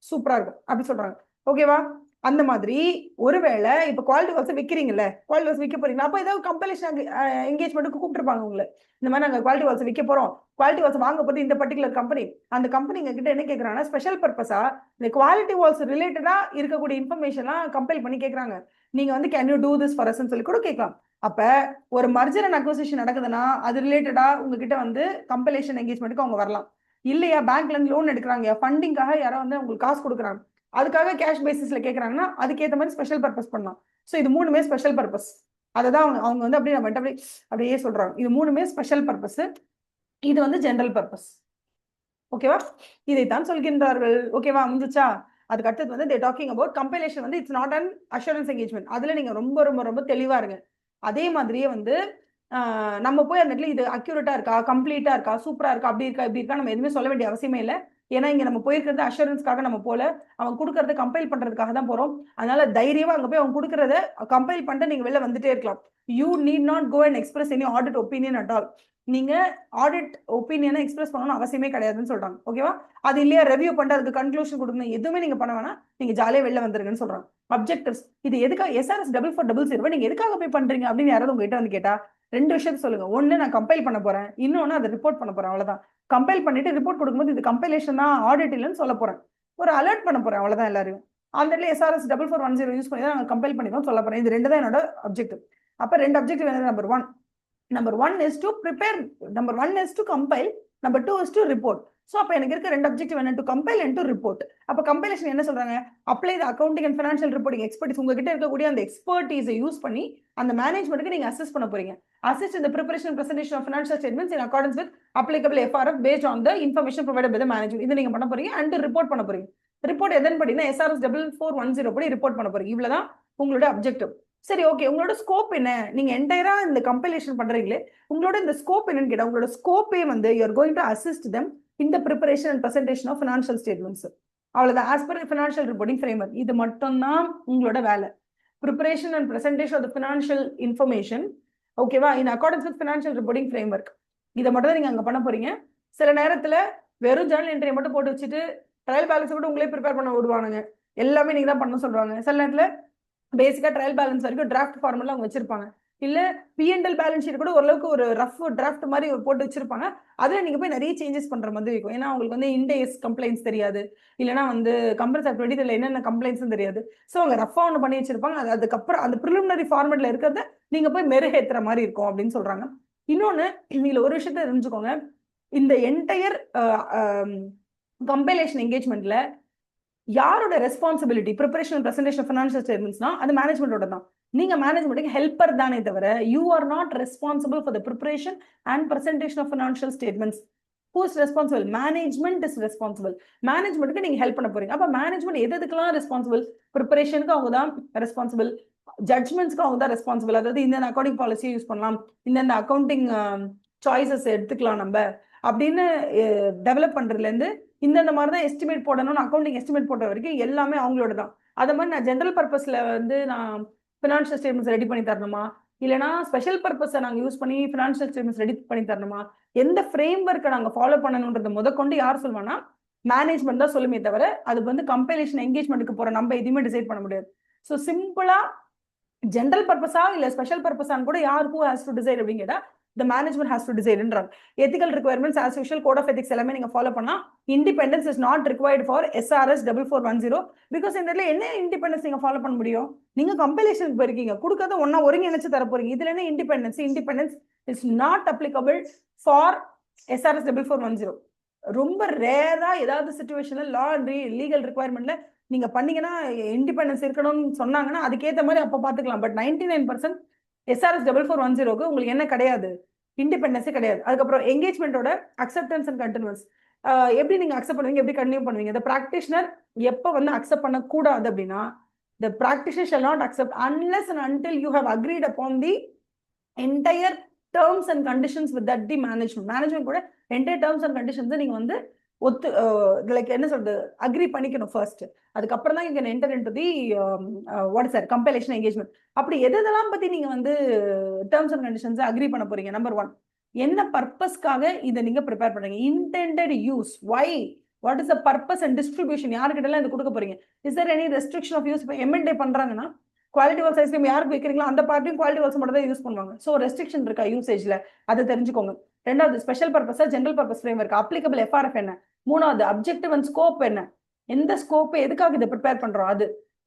சூப்பரா இருக்கும் அப்படி சொல்றாங்க. ஓகேவா? அந்த மாதிரி ஒருவேளை இப்ப குவாலிட்டி வால்ஸ் விக்கிறீங்கல்ல, குவாலிட்டி வால்ஸ் விற்க போறீங்க, அப்ப ஏதாவது கம்பெனிஷன் என்கேஜ்மெண்ட்டுக்கு கூப்பிட்டுருப்பாங்க உங்களை. இந்த மாதிரி நாங்க குவாலிட்டி வால்ஸ் விற்க போறோம், குவாலிட்டி வால்ஸ் வாங்க போது இந்த பர்டிகுலர் கம்பெனி. அந்த கம்பெனி கிட்ட என்ன கேட்கறாங்கன்னா ஸ்பெஷல் பர்பஸா இந்த குவாலிட்டி வால்ஸ் ரிலேட்டடா இருக்கக்கூடிய இன்ஃபர்மேஷன்லாம் கம்பைல் பண்ணி கேட்கறாங்க. நீங்க வந்து can you do this for அஸ்ன்னு சொல்லி கூட கேட்கலாம். அப்ப ஒரு மர்ஜர் அண்ட் அக்விசிஷன் நடக்குதுன்னா அது ரிலேட்டடா உங்ககிட்ட வந்து கம்பெலேஷன் என்கேஜ்மெண்ட்டுக்கு அவங்க வரலாம். இல்லையா பேங்க்ல இருந்து லோன் எடுக்கிறாங்க, ஃபண்டிங்காக யாரோ வந்து உங்களுக்கு காசு கொடுக்குறாங்க, அதுக்காக கேஷ் பேசிஸ்ல கேட்கறாங்கன்னா அதுக்கேற்ற மாதிரி ஸ்பெஷல் பர்பஸ் பண்ணலாம். ஸோ இது மூணுமே ஸ்பெஷல் பர்பஸ். அதை தான் அவங்க வந்து அப்படியே நம்ம அப்படியே சொல்றாங்க. இது மூணுமே ஸ்பெஷல் பர்பஸ், இது வந்து ஜெனரல் பர்பஸ். ஓகேவா? இதைத்தான் சொல்கின்றார்கள். ஓகேவா? முடிஞ்சுச்சா? அதுக்கு அடுத்தது வந்து they talking about compilation வந்து it's not an assurance engagement. அதுல நீங்க ரொம்ப ரொம்ப ரொம்ப தெளிவா இருங்க. அதே மாதிரியே வந்து நம்ம போய் அந்த இடத்துல இது அக்யூரேட்டா இருக்கா, கம்ப்ளீட்டா இருக்கா, சூப்பரா இருக்கா, அப்படி இருக்கா இப்படி இருக்கா நம்ம எதுவுமே சொல்ல வேண்டிய அவசியமே இல்லை. ஏன்னா இங்க நம்ம போயிருக்கிறது அஷூரன்ஸ்க்காக நம்ம போல, அவன் கொடுக்கறத கம்பைல் பண்றதுக்காக தான் போறோம். அதனால தைரியமா அங்க போய் அவன் கொடுக்கறத கம்பைல் பண்ணிட்டு நீங்க வெளில வந்துட்டே இருக்கலாம். You need not go and express any audit opinion at all. நீங்க ஆடிட் ஒப்பீனியனை எக்ஸ்பிரஸ் பண்ணணும் அவசியமே கிடையாதுன்னு சொல்றாங்க. ஓகேவா? அது இல்லையா ரிவ்யூ பண்ணிட்டு அதுக்கு கன்க்ளூஷன் கொடுக்கணும், எதுவுமே நீங்க பண்ண வேணாம், நீங்க ஜாலியா வெளில வந்துருங்கன்னு சொல்றாங்க. அப்ஜெக்டிவ்ஸ் இது எதுக்காக SRS 4400 நீங்க எதுக்காக போய் பண்றீங்க அப்படின்னு யாராவது உங்ககிட்ட வந்து கேட்டா 2 விஷயத்த சொல்லுங்க. ஒன்னு நான் கம்பைல் பண்ண போறேன், இன்னொன்னு அதை ரிப்போர்ட் பண்ண போறேன். அவ்வளவுதான். கம்பைல் பண்ணிட்டு ரிப்போர்ட் கொடுக்கும்போது இது கம்பைலேஷன் தான், ஆடிட் இல்லைன்னு சொல்ல போறேன், ஒரு அலர்ட் பண்ண போறேன். அவ்வளவுதான். எல்லாரையும் அந்த இடத்துல SRS 4410 யூஸ் பண்ணி தான் நாங்கள் கம்பைல் பண்ணிதான் சொல்ல போறேன். இது 2 தான் என்னோட அப்ஜெக்டிவ். அப்ப 2 அப்ஜெக்டிவ் என்னது? Number one is to prepare. Number one is to compile. Number two is to report. So அப்ப எனக்கு இருக்க 2 அப்ஜெக்டிவ் என்ன? to compile and to report. அப்ப கம்பைலேஷன் என்ன சொல்றாங்க? apply the accounting and financial reporting expertise. உங்ககிட்ட இருக்கக்கூடிய அந்த எக்ஸ்பர்டீஸை யூஸ் பண்ணி அந்த மேனேஜ்மெண்ட்டுக்கு நீங்க அசஸ் பண்ண போறீங்க. assist in the preparation and presentation of financial statements in accordance with applicable FRF based on the information provided by the management. இது நீங்க பண்ண போறீங்க. and to report பண்ண போறீங்க. ரிப்போர்ட் எதன் படினா SRS 4410 படி ரிப்போர்ட் பண்ண போறீங்க. இவ்வளவுதான் உங்களோட அப்ஜெக்டிவ். சரி, ஓகே. உங்களோட ஸ்கோப் என்ன? நீங்க என்டையரா இந்த கம்பைலேஷன் பண்றீங்களே, உங்களோட இந்த ஸ்கோப் என்னன்னு கேட்டா, உங்களோட ஸ்கோப்பே வந்து you are going to assist them in the preparation and presentation of financial statements. அவ்வளவுதான். As per financial reporting framework இது மட்டும்தான் உங்களோட வேலை. Preparation and presentation of the financial information, ஓகேவா, in accordance with financial reporting framework. இதை மட்டும் தான் நீங்க அங்க பண்ண போறீங்க. சில நேரத்துல வெறும் ஜர்னல் என்ட்ரியை மட்டும் போட்டு வச்சுட்டு ட்ரையல் பேலன்ஸ் மட்டும் உங்களே ப்ரிப்பேர் பண்ண விடுவானுங்க. எல்லாமே நீங்க தான் பண்ண சொல்றாங்க. சில நேரத்துல பேசிக்கா ட்ரையல் பேலன்ஸ் வரைக்கும் டிராஃப்ட் ஃபார்முலா அவங்க வச்சிருப்பாங்க. இல்ல P&L பேலன்ஸ் ஷீட் கூட ஓரளவுக்கு ஒரு ரஃப் டிராஃப்ட் மாதிரி போட்டு வச்சிருப்பாங்க. அதுல நீங்க போய் நிறைய சேஞ்சஸ் பண்ற மாதிரி இருக்கும். ஏன்னா உங்களுக்கு வந்து இண்டேஸ் கம்ப்ளைண்ட்ஸ் தெரியாது, இல்லைன்னா வந்து கம்பல்சரி 23 என்னென்ன கம்ப்ளைண்ட்ஸும் தெரியாது. ஸோ அவங்க ரஃபா ஒன்று பண்ணி வச்சிருப்பாங்க. அதுக்கப்புறம் அந்த ப்ரிலிமினரி ஃபார்மெட்ல இருக்கிறத நீங்க போய் மெருகேத்துற மாதிரி இருக்கும் அப்படின்னு சொல்றாங்க. இன்னொன்னு, இதுல ஒரு விஷயத்த தெரிஞ்சுக்கோங்க. இந்த என்டையர் கம்பைலேஷன் என்கேஜ்மெண்ட்ல யாரோட responsibility? Preparation and presentation of financial ஸ்டேட்மெண்ட்ஸ்னா அது மேனேஜ்மெண்டோட தான். நீங்க மேனேஜ்மெண்ட்டுக்கு ஹெல்ப்பர் தானே தவிர you are not responsible for the preparation and presentation of financial statements. Who is responsible? Management is responsible. மேனேஜ்மெண்ட்டுக்கு நீங்க ஹெல்ப் பண்ண போறீங்க. அப்ப மேனேஜ்மெண்ட் எதுக்கெல்லாம் ரெஸ்பான்சிபிள்? ப்ரிப்பரேஷனுக்கு அவங்க தான் ரெஸ்பான்சிபிள், ஜட்மெண்ட்ஸ்க்கு அவங்க தான் ரெஸ்பான்சிபிள். அதாவது இந்த அக்கௌண்டிங் பாலிசியை யூஸ் பண்ணலாம், இந்த அக்கௌண்டிங் சாய்ஸஸ் எடுத்துக்கலாம் நம்ம அப்படின்னு டெவலப் பண்றதுல இருந்து இந்த மாதிரி தான் எஸ்டிமேட் போடணும்னு அக்கௌண்டிங் எஸ்டிமேட் போட்ட வரைக்கும் எல்லாமே அவங்களோட தான். அதை மாதிரி நான் ஜென்ரல் பர்பஸ்ல வந்து நான் ஃபினான்ஷியல் ஸ்டேட்மெண்ட்ஸ் ரெடி பண்ணி தரணுமா, இல்லைனா ஸ்பெஷல் பர்பஸை நாங்கள் யூஸ் பண்ணி ஃபினான்ஷியல் ஸ்டேட்மெண்ட்ஸ் ரெடி பண்ணி தரணுமா, எந்த ஃப்ரேம் ஒர்க்கை நாங்கள் ஃபாலோ பண்ணணுன்றதை முதற்கொண்டு யார் சொல்லுவாங்கன்னா மேனேஜ்மெண்ட் தான் சொல்லுமே தவிர அது வந்து கம்பைலேஷன் என்கேஜ்மெண்ட்டுக்கு போற நம்ம எதுவுமே டிசைட் பண்ண முடியாது. ஸோ சிம்பிளா ஜென்ரல் பர்பஸா இல்ல ஸ்பெஷல் பர்பஸான்னு கூட யாருக்கும் ஹேஸ் டு டிசைட் அப்படின்னு கேட்டா the management has to decide என்றாங்க. ethical requirements as usual code of ethics எல்லாமே நீங்க ஃபாலோ பண்ணா independence is not required for SRS 4410 because இந்த இடத்துல என்ன இண்டிபெண்டன்ஸ் நீங்க ஃபாலோ பண்ண முடியும்? நீங்க கம்பைலேஷனுக்கு போயிருக்கீங்க, கொடுக்கறத ஒண்ணா ஒருங்கிணைச்சு தர போறீங்க. இதுல என்ன independence is not applicable for SRS 4410. ரொம்ப ரேரா ஏதாவது சிச்சுவேஷன்ல லா அண்ட் லீகல் ரிக்வயர்மெண்ட்ல நீங்க பண்ணீங்கன்னா இண்டிபெண்டன்ஸ் இருக்கணும்னு சொன்னாங்கன்னா அதுக்கேற்ற மாதிரி அப்ப பாத்துக்கலாம். பட் 99% SRS 4410க்கு உங்களுக்கு என்ன கிடையாது? இண்டிபெண்டன்ஸே கிடையாது. அதுக்கப்புறம் என்கேஜ்மெண்டோட அக்செப்டன்ஸ் அண்ட் கண்டினியூஸ் எப்படி நீங்க அக்செப்ட் பண்ணுவீங்க, எப்படி கண்டினியூ பண்ணுவீங்க? இந்த பிராக்டிஷனர் எப்ப வந்து அக்செப்ட் பண்ணக்கூடாது அப்படின்னா, the practitioner shall not accept unless and until you have agreed upon the entire terms and conditions with that the management கூட entire terms and conditions நீங்க வந்து ஒத்து லைக் என்ன சொல்றது அக்ரி பண்ணிக்கணும் ஃபர்ஸ்ட். அதுக்கப்புறம் தான் இங்க enter into the what is that compilation engagement. அப்படி எதெல்லாம் பத்தி நீங்க வந்து டேர்ம்ஸ் அண்ட் கண்டிஷன்ஸ் அக்ரி பண்ண போறீங்க? நம்பர் 1, என்ன பர்பஸ்க்காக இதை நீங்க ப்ரிப்பேர் பண்றீங்க? Intended use, why, what is the purpose and distribution, யாருக்கிட்ட எல்லாம் இது கொடுக்க போறீங்க? Is there any restriction of use? இப்போ M&A பண்றாங்கன்னா குவாலிட்டி வால்ஸ் ஐஸ்கிரீம் யாருக்கு வைக்கிறீங்களோ அந்த பார்ட்டியும் குவாலிட்டி வால்ஸ் மட்டும் தான் யூஸ் பண்ணுவாங்க. ஸோ ரெஸ்ட்ரிக்ஷன் இருக்கா யூசேஜ்ல, அதை தெரிஞ்சுக்கோங்க. ரெண்டாவது, ஸ்பெஷல் பர்பஸா general purpose framework, applicable FRF என்ன? மூணாவது, அப்ஜெக்டிவ் அண்ட் ஸ்கோப் என்ன? எந்த ஸ்கோப் எதுக்காக இதை ப்ரிப்பேர் பண்றோம், அது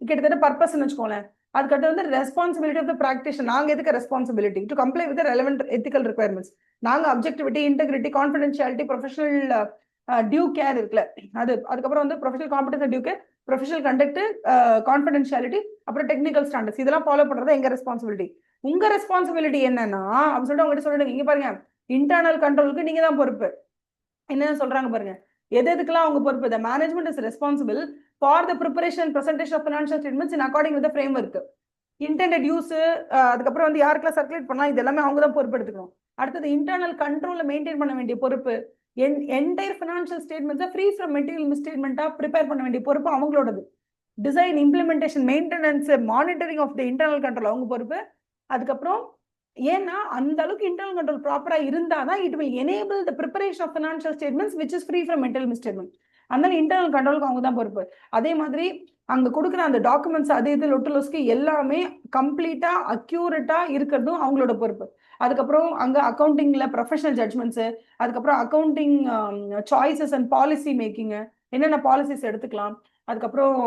கிட்டத்தட்ட பர்பஸ்ன்னு வச்சுக்கோங்களேன். அதுக்கடுத்து வந்து ரெஸ்பான்சிபிலிட்டி ஆஃப் த பிராக்டிஷன், நாங்க எதுக்கு responsibility to comply with relevant ethical requirements. நாங்க objectivity, integrity, confidentiality, professional due care இருக்குல்ல அது, அதுக்கப்புறம் வந்து professional competence due care, professional conduct, confidentiality, அப்புறம் டெக்னிக்கல் ஸ்டாண்டர்ட்ஸ், இதெல்லாம் ஃபாலோ பண்றது எங்க ரெஸ்பான்சிபிலிட்டி. உங்க ரெஸ்பான்சிபிலிட்டி என்னன்னா அப்படின்னு சொல்லிட்டு அவங்ககிட்ட சொல்லிடுங்க. இங்க பாருங்க, இன்டர்னல் கண்ட்ரோலுக்கு நீங்க தான் பொறுப்பு. என்ன சொல்றாங்க பாருங்க, எதுக்கெல்லாம் அவங்க பொறுப்பு? The management is responsible for the preparation and presentation of financial statements in according with the framework. Intended use, அதுக்கப்புறம் வந்து யாருக்கெல்லாம் சர்க்குலேட் பண்ணலாம், இது எல்லாமே அவங்க தான் பொறுப்பு எடுத்துக்கணும். அடுத்தது இன்டர்னல் கண்ட்ரோல மெயின்டைன் பண்ண வேண்டிய பொறுப்பு, என்டையர் ஃபினான்ஷியல் ஸ்டேட்மெண்ட்ஸை ஃப்ரீ ஃப்ரம் மெட்டீரியல் மிஸ்டேட்மெண்ட்டா ப்ரிப்பேர் பண்ண வேண்டிய பொறுப்பு அவங்களோடது. Design, implementation, maintenance, monitoring of the internal control அவங்க பொறுப்பு. அதுக்கப்புறம் ஏன்னா அந்த அளவுக்கு இன்டர்னல் கண்ட்ரோல் ப்ராப்பரா இருந்தாதான் it will enable the preparation of financial statements which is free from material misstatement. அதனால இன்டர்னல் கண்ட்ரோலுக்கு அவங்க தான் பொறுப்பு. அதே மாதிரி அங்க கொடுக்குற அந்த டாக்குமெண்ட்ஸ் அது இது லொட்டுலோஸ்க்கு எல்லாமே கம்ப்ளீட்டா அக்யூரேட்டா இருக்கிறதும் அவங்களோட பொறுப்பு. அதுக்கப்புறம் அங்க அக்கௌண்டிங்ல ப்ரொஃபஷனல் ஜட்மெண்ட்ஸ், அதுக்கப்புறம் accounting choices and policy making, என்னென்ன பாலிசிஸ் எடுத்துக்கலாம், அதுக்கப்புறம்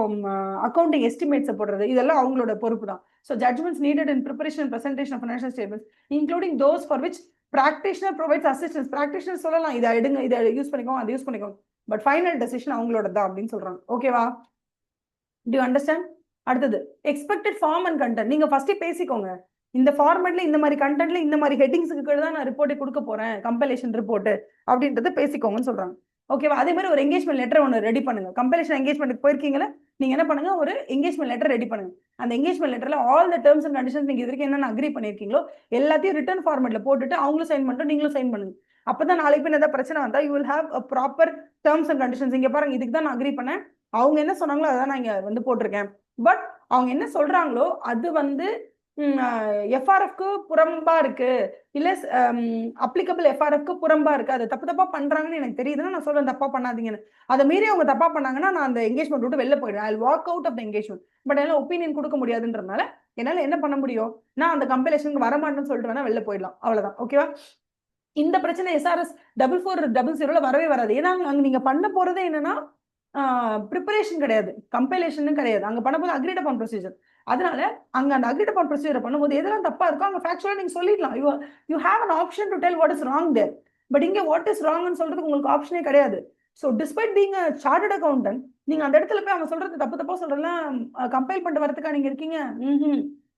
அக்கௌண்டிங் எஸ்டிமேட்ஸ் போடுறது, இதெல்லாம் அவங்களோட பொறுப்பு தான். So judgments needed in preparation and presentation of financial statements, including those for which practitioner provides assistance. Practitioner சொல்லலாம் இதை எடுங்க, இதை யூஸ் பண்ணிக்கோங்க, அதை யூஸ் பண்ணிக்கோங்க, பட் ஃபைனல் டெசிஷன் அவங்களோட தான் அப்படின்னு சொல்றாங்க. ஓகேவா? To you understand? அடுத்தது எக்ஸ்பெக்டட் ஃபார்ம் அண்ட் கண்டென்ட். நீங்க ஃபர்ஸ்ட் பேசிக்கோங்க, இந்த ஃபார்மேட்ல இந்த மாதிரி கண்டென்ட்ல இந்த மாதிரி ஹெட்டிங்ஸுக்கு கீழே தான் நான் ரிப்போர்ட்டை கொடுக்க போறேன், கம்பைலேஷன் ரிப்போர்ட் அப்படின்றத பேசிக்கோங்கன்னு சொல்றாங்க. ஓகேவா? அதே மாதிரி ஒரு எங்கேஜ்மெண்ட் லெட்டர் ஒன்று ரெடி பண்ணுங்க. கம்பைலேஷன் எங்கேஜ்மெண்ட்டுக்கு போயிருக்கீங்களா, நீங்க என்ன பண்ணுங்க, ஒரு எங்கேஜ்மெண்ட் லெட்டர் ரெடி பண்ணுங்க. அந்த எங்கேஜ்மெண்ட் லெட்டர்ல all the terms and conditions நீங்க இது வரைக்கும் என்னென்ன அக்ரி பண்ணிருக்கீங்களோ எல்லாத்தையும் ரிட்டர்ன் ஃபார்மேட்ல போட்டுட்டு அவங்களும் சைன் பண்ணிட்டு நீங்களும் சைன் பண்ணுங்க. அப்பதான் நாளைக்கு பின் ஏதாவது பிரச்சனை வந்தா you will have a proper terms and conditions. இங்க பாருங்க, இதுக்கு தான் நான் அக்ரி பண்ணேன், அவங்க என்ன சொன்னாங்களோ அதான் நான் இங்க வந்து போட்டிருக்கேன், பட் அவங்க என்ன சொல்றாங்களோ அது வந்து எஃப்ஆர்எஃப்க்கு புறம்பா இருக்கு, இல்ல அப்ளிகபிள் எஃப்ஆர்எஃப்க்கு புறம்பா இருக்கு, அது தப்பு தப்பா பண்றாங்கன்னு எனக்கு தெரியுதுன்னா நான் சொல்றேன் தப்பா பண்ணாதீங்கன்னு. அதை மீறி அவங்க தப்பா பண்ணாங்கன்னா நான் அந்த எங்கேஜ்மெண்ட் விட்டு வெளில போயிடுவேன். I walk out of the engagement. But என்னால ஒப்பீனியன் கொடுக்க முடியாதுன்றதுனால என்னால என்ன பண்ண முடியும், நான் அந்த கம்பெலேஷனுக்கு வரமாட்டேன்னு சொல்லிட்டு வேணா வெளில போயிடலாம், அவ்வளவுதான். ஓகேவா? இந்த பிரச்சனை SRS 4400 வரவே வராது. ஏன்னா அங்க நீங்க பண்ண போறதே என்னன்னா ப்ரிப்பரேஷன் கிடையாது, கம்பைலேஷன் கிடையாது, அங்க பண்ண போது அக்ரீட் அப்பான் ப்ரொசீஜர். அதனால அங்க அந்த அக்ரீட் அப்பான் ப்ரொசீஜர் பண்ணும்போது எதெல்லாம் தப்பா இருக்கோ அங்க ஃபேக்சுவலா நீங்க சொல்லிடலாம். You have an option to tell what is wrong there. But இங்க வாட் இஸ் ராங்னு சொல்றதுக்கு உங்களுக்கு ஆப்ஷனே கிடையாது. So despite being a chartered accountant, நீங்க அந்த இடத்துல போய் அவங்க சொல்றது தப்பு தப்பா சொல்றதெல்லாம் கம்பைல் பண்ணிட்டு வரதுக்கா நீங்க இருக்கீங்க?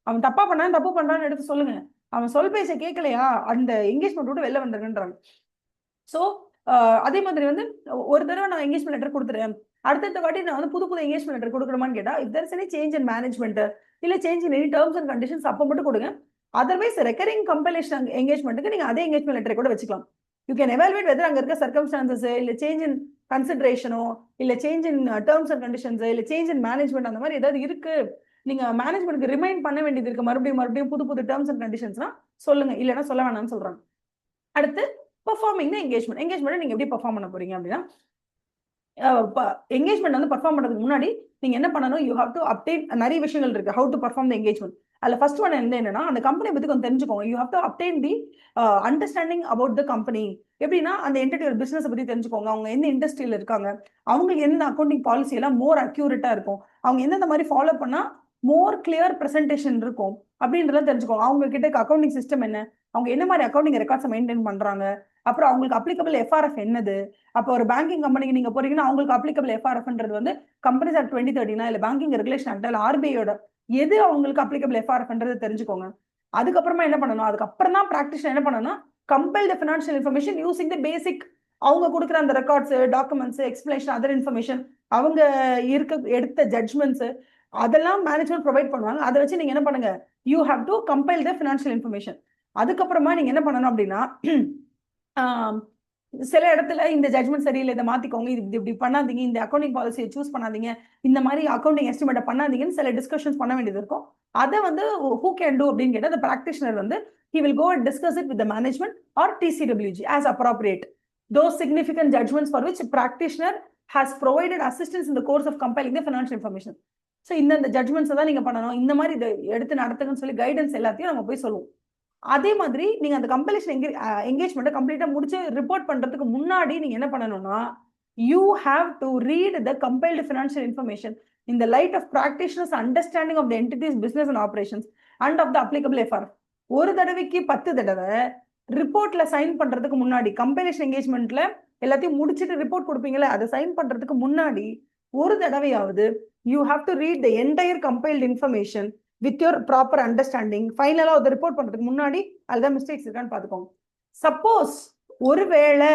அவன் தப்பா பண்ணா தப்பு பண்றான்னு எடுத்து சொல்லுங்க. அவன் சொல் பேச கேட்கலையா, அந்த எங்கேஜ்மெண்ட் விட்டு வெளில வந்துருங்கன்றாங்க. ஸோ அதே மாதிரி வந்து ஒரு தடவை நான் எங்கேஜ்மெண்ட் லெட்டர் கொடுத்துறேன், அடுத்த வாட்டி நான் வந்து புது எங்கேஜ்மெண்ட் லெட்டர் கொடுக்கணுமான்னு கேட்டா, if there is any change in management இல்ல change in any terms and conditions அப்போ மட்டும் கொடுங்க. அதர்வைஸ் ரெக்கரிங் கம்பைலேஷன் எங்கேஜ்மெண்ட்டுக்கு நீங்க அதே எங்கேஜ்மெண்ட் லெட்டரை கூட வச்சுக்கலாம். யூ கேன் எவாலுவேட் வெதர் அங்க இருக்க சர்க்கம்ஸ்டான்சஸ் இல்ல சேஞ்ச் இன் கன்சிடரேஷனோ இல்ல change in terms and conditions இல்ல சேஞ்ச் இன் மேனேஜ்மெண்ட் அந்த மாதிரி ஏதாவது இருக்கு, நீங்க மேனேஜ்மெண்ட்க்கு ரிமைண்ட் பண்ண வேண்டியது இருக்கு, மறுபடியும் புது டேர்ம்ஸ் அண்ட் கண்டிஷன்ஸ்னா சொல்லுங்க, இல்லைன்னா சொல்ல வேணாம்னு சொல்றாங்க. அடுத்து பெர்ஃபார்மிங் த எங்கேஜ்மெண்ட் நீங்க எப்படி பெர்ஃபார்ம் பண்ண போறீங்க அப்படின்னா, எங்கேஜ்மெண்ட் வந்து பெர்ஃபார்ம் பண்றதுக்கு முன்னாடி நீங்க என்ன பண்ணணும், யூ ஹேவ் டு அப்டேட். நிறைய விஷயங்கள் இருக்கு how to perform the engagement. அதுல ஃபர்ஸ்ட் ஒன் என்னன்னா, அந்த கம்பெனி பத்தி கொஞ்சம் தெரிஞ்சுக்கோங்க. You have to obtain the understanding about the company. எப்படின்னா அந்த என்டிட்டி பிசினஸ் பத்தி தெரிஞ்சுக்கோங்க, அவங்க எந்த இண்டஸ்ட்ரியில இருக்காங்க, அவங்களுக்கு எந்த அக்கௌண்டிங் பாலிசி எல்லாம் மோர் அக்யூரேட்டா இருக்கும், அவங்க எந்தெந்த மாதிரி ஃபாலோ பண்ணா மோர் கிளியர் பிரசன்டேஷன் இருக்கும் அப்படின்றத தெரிஞ்சுக்கோங்க. அவங்க கிட்ட அக்கௌண்டிங் சிஸ்டம் என்ன, அவங்க என்ன மாதிரி அக்கௌண்டிங் ரெக்கார்ட்ஸ் மெயின்டைன் பண்றாங்க, அப்புறம் அவங்களுக்கு அப்ளிகபிள் எஃப்ஆர்எஃப் என்னது. அப்போ ஒரு பேங்கிங் கம்பெனிக்கு நீங்க போறீங்கன்னா அவங்களுக்கு அப்ளிகபிள் எஃப்ஆர்எஃப்ன்றது வந்து கம்பெனிஸ் ஆக்ட் 2013 இல்ல பேங்கிங் ரெகுலேஷன் ஆக்ட் இல்ல ஆர்பிஐயோட எது அவங்களுக்கு அப்ளிகபிள் எஃப்ஆர்எஃப்ன்றது தெரிஞ்சுக்கோங்க. அதுக்கப்புறமா என்ன பண்ணணும், அதுக்கப்புறம் தான் பிராக்டிஷன் என்ன பண்ணணும், compile the financial information using the basic அவங்க கொடுக்குற அந்த records, documents, explanation, other information, அவங்க எடுத்த ஜட்ஜ்மெண்ட்ஸ், அதெல்லாம் மேனேஜ்மெண்ட் ப்ரொவைட் பண்ணுவாங்க. அதை வச்சு நீங்க என்ன பண்ணுங்க, you have to compile the financial information. அதுக்கப்புறமா நீங்க என்ன பண்ணணும் அப்படின்னா, சில இடத்துல இந்த ஜட்மெண்ட் சரியில்லை, இதை மாத்திக்கோங்க, இது இப்படி பண்ணாதீங்க, இந்த அக்கௌண்டிங் பாலிசியை சூஸ் பண்ணாதீங்க, இந்த மாதிரி அக்கௌண்டிங் எஸ்டிமேட்டை பண்ணாதீங்கன்னு சில டிஸ்கஷன்ஸ் பண்ண வேண்டியது இருக்கும். அதை வந்து ஹூ கேன் டூ அப்படின்னு கேட்டால், அந்த ப்ராக்டிஷனர் வந்து he will go and discuss it with the management or TCWG as appropriate. Those significant judgments for which practitioner has provided assistance in the course of compiling the financial information. So இந்த judgements தான் நீங்க பண்ணணும், இந்த மாதிரி இதை எடுத்து நடத்துங்கன்னு சொல்லி guidance எல்லாத்தையும் நம்ம போய் சொல்லுவோம். அதே மாதிரி நீங்க அந்த கம்பெலிஷன் என்கேஜ்மெண்ட்டை கம்ப்ளீட்டா முடிச்சு ரிப்போர்ட் பண்றதுக்கு முன்னாடி நீங்க என்ன பண்ணணும்னா, you have to read the compiled financial information in the light of practitioners understanding of the entity's business and operations and of the applicable FRF. ஒரு தடவைக்கு 10 தடவை ரிப்போர்ட்ல சைன் பண்றதுக்கு முன்னாடி, கம்பைலேஷன் என்கேஜ்மெண்ட்ல எல்லாத்தையும் முடிச்சுட்டு ரிப்போர்ட் கொடுப்பீங்களா, அதை சைன் பண்றதுக்கு முன்னாடி ஒரு தடவையாவது you have to read the entire compiled information with your proper understanding. ஃபைனலா அதை ரிப்போர்ட் பண்றதுக்கு முன்னாடி அதுதான் மிஸ்டேக்ஸ் இருக்கான்னு பாத்துக்கோங்க. சப்போஸ் ஒருவேளை